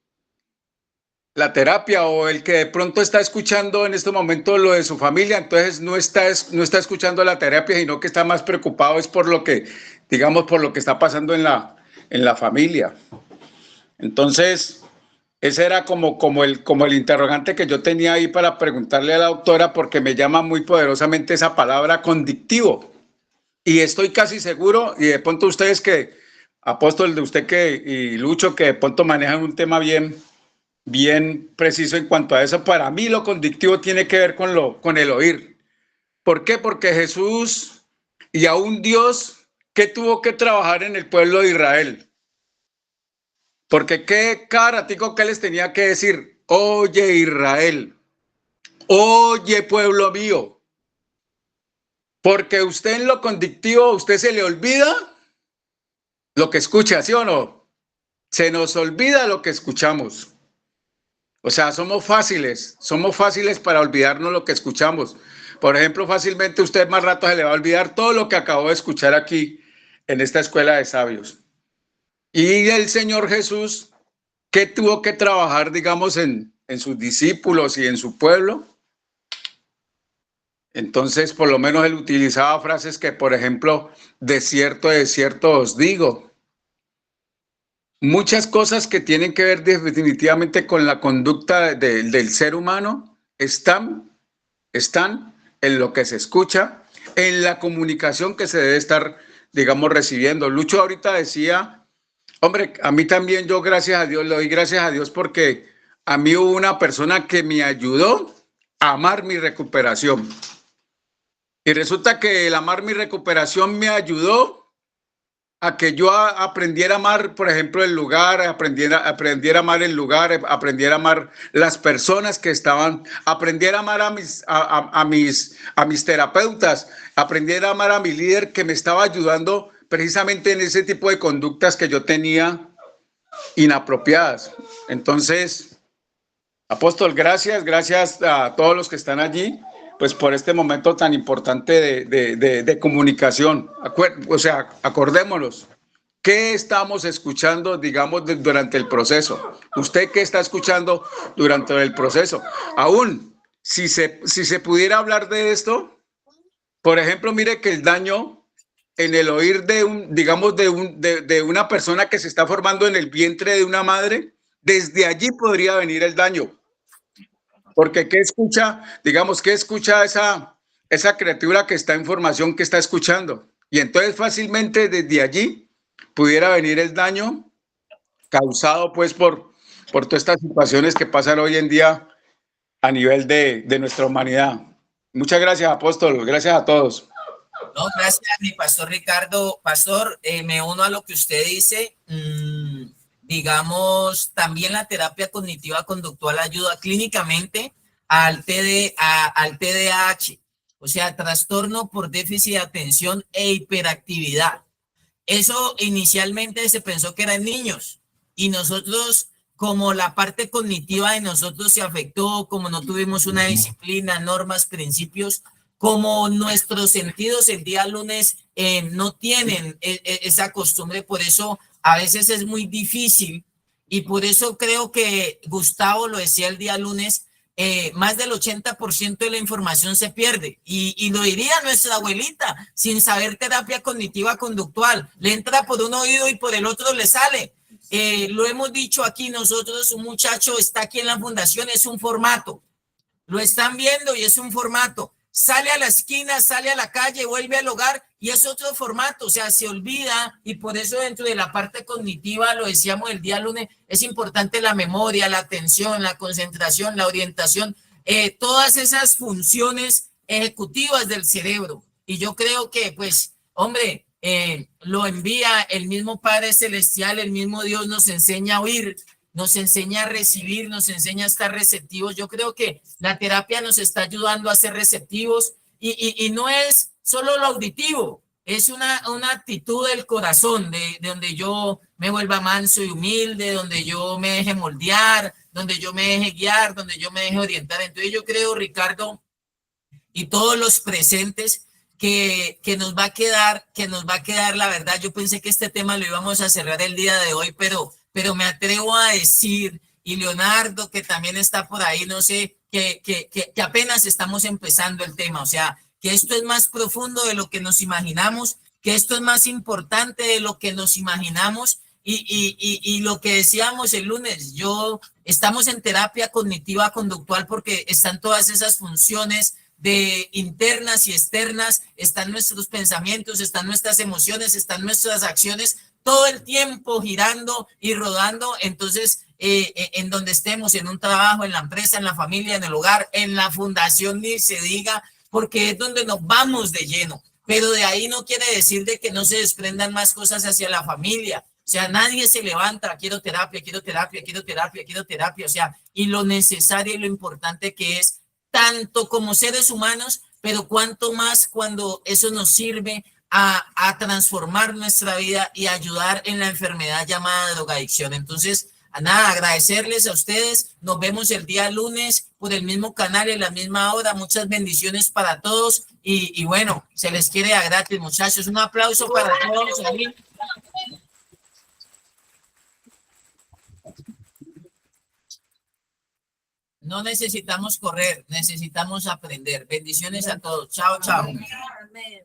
la terapia, o el que de pronto está escuchando en este momento lo de su familia, entonces no está escuchando la terapia, sino que está más preocupado es por lo que, digamos, por lo que está pasando en la familia. Entonces, ese era como el interrogante que yo tenía ahí para preguntarle a la doctora, porque me llama muy poderosamente esa palabra condictivo. Y estoy casi seguro, y de pronto ustedes que, Apóstol, de usted y Lucho, que de pronto manejan un tema bien preciso en cuanto a eso, para mí lo condictivo tiene que ver con el oír. ¿Por qué? Porque Jesús y aún Dios, ¿qué tuvo que trabajar en el pueblo de Israel? Porque cada ratico que les tenía que decir, oye Israel, oye pueblo mío, porque usted en lo condictivo, usted se le olvida lo que escucha, ¿sí o no? Se nos olvida lo que escuchamos. O sea, somos fáciles para olvidarnos lo que escuchamos. Por ejemplo, fácilmente usted más rato se le va a olvidar todo lo que acabó de escuchar aquí en esta escuela de sabios. Y el Señor Jesús, ¿qué tuvo que trabajar, digamos, en sus discípulos y en su pueblo? Entonces, por lo menos él utilizaba frases que, por ejemplo, de cierto os digo. Muchas cosas que tienen que ver definitivamente con la conducta del ser humano están en lo que se escucha, en la comunicación que se debe estar, digamos, recibiendo. Lucho ahorita decía, hombre, a mí también yo gracias a Dios, le doy gracias a Dios porque a mí hubo una persona que me ayudó a amar mi recuperación. Y resulta que el amar mi recuperación me ayudó a que yo aprendiera a amar, por ejemplo, el lugar, aprendiera a amar el lugar, aprendiera a amar las personas que estaban, aprendiera a amar a mis terapeutas, aprendiera a amar a mi líder que me estaba ayudando precisamente en ese tipo de conductas que yo tenía inapropiadas. Entonces, Apóstol, gracias a todos los que están allí, pues por este momento tan importante de comunicación. O sea, acordémonos, ¿qué estamos escuchando, digamos, durante el proceso? ¿Usted qué está escuchando durante el proceso? Aún, si se pudiera hablar de esto, por ejemplo, mire que el daño en el oír de una persona que se está formando en el vientre de una madre, desde allí podría venir el daño. Porque ¿qué escucha? Digamos, ¿qué escucha esa criatura que está en formación, que está escuchando? Y entonces fácilmente desde allí pudiera venir el daño causado pues por todas estas situaciones que pasan hoy en día a nivel de nuestra humanidad. Muchas gracias, Apóstol. Gracias a todos. No, gracias, mi pastor Ricardo. Pastor, me uno a lo que usted dice. Digamos, también la terapia cognitiva conductual ayuda clínicamente al TDAH, o sea, trastorno por déficit de atención e hiperactividad. Eso inicialmente se pensó que eran niños y nosotros, como la parte cognitiva de nosotros se afectó, como no tuvimos una disciplina, normas, principios, como nuestros sentidos el día lunes no tienen esa costumbre, por eso a veces es muy difícil y por eso creo que Gustavo lo decía el día lunes, más del 80% de la información se pierde y lo diría nuestra abuelita, sin saber terapia cognitiva conductual, le entra por un oído y por el otro le sale. Lo hemos dicho aquí nosotros, un muchacho está aquí en la fundación, es un formato, lo están viendo y es un formato. sale a la esquina, sale a la calle, vuelve al hogar y es otro formato, o sea, se olvida y por eso dentro de la parte cognitiva, lo decíamos el día lunes, es importante la memoria, la atención, la concentración, la orientación, todas esas funciones ejecutivas del cerebro. Y yo creo que, pues, hombre, lo envía el mismo Padre Celestial, el mismo Dios nos enseña a oír, nos enseña a recibir, nos enseña a estar receptivos. Yo creo que la terapia nos está ayudando a ser receptivos y no es solo lo auditivo, es una actitud del corazón, de donde yo me vuelva manso y humilde, donde yo me deje moldear, donde yo me deje guiar, donde yo me deje orientar. Entonces yo creo, Ricardo, y todos los presentes, que nos va a quedar la verdad. Yo pensé que este tema lo íbamos a cerrar el día de hoy, pero me atrevo a decir, y Leonardo, que también está por ahí, no sé, que apenas estamos empezando el tema, o sea, que esto es más profundo de lo que nos imaginamos, que esto es más importante de lo que nos imaginamos, y lo que decíamos el lunes, estamos en terapia cognitiva conductual porque están todas esas funciones de internas y externas, están nuestros pensamientos, están nuestras emociones, están nuestras acciones, todo el tiempo girando y rodando. Entonces, en donde estemos, en un trabajo, en la empresa, en la familia, en el hogar, en la fundación, ni se diga, porque es donde nos vamos de lleno. Pero de ahí no quiere decir de que no se desprendan más cosas hacia la familia. O sea, nadie se levanta, quiero terapia, quiero terapia, quiero terapia, quiero terapia. O sea, y lo necesario y lo importante que es, tanto como seres humanos, pero cuanto más cuando eso nos sirve a transformar nuestra vida y ayudar en la enfermedad llamada drogadicción. Entonces, nada, agradecerles a ustedes. Nos vemos el día lunes por el mismo canal, en la misma hora. Muchas bendiciones para todos. Y bueno, se les quiere a gratis, muchachos. Un aplauso para todos. No necesitamos correr, necesitamos aprender. Bendiciones a todos. Chao, chao. Amén.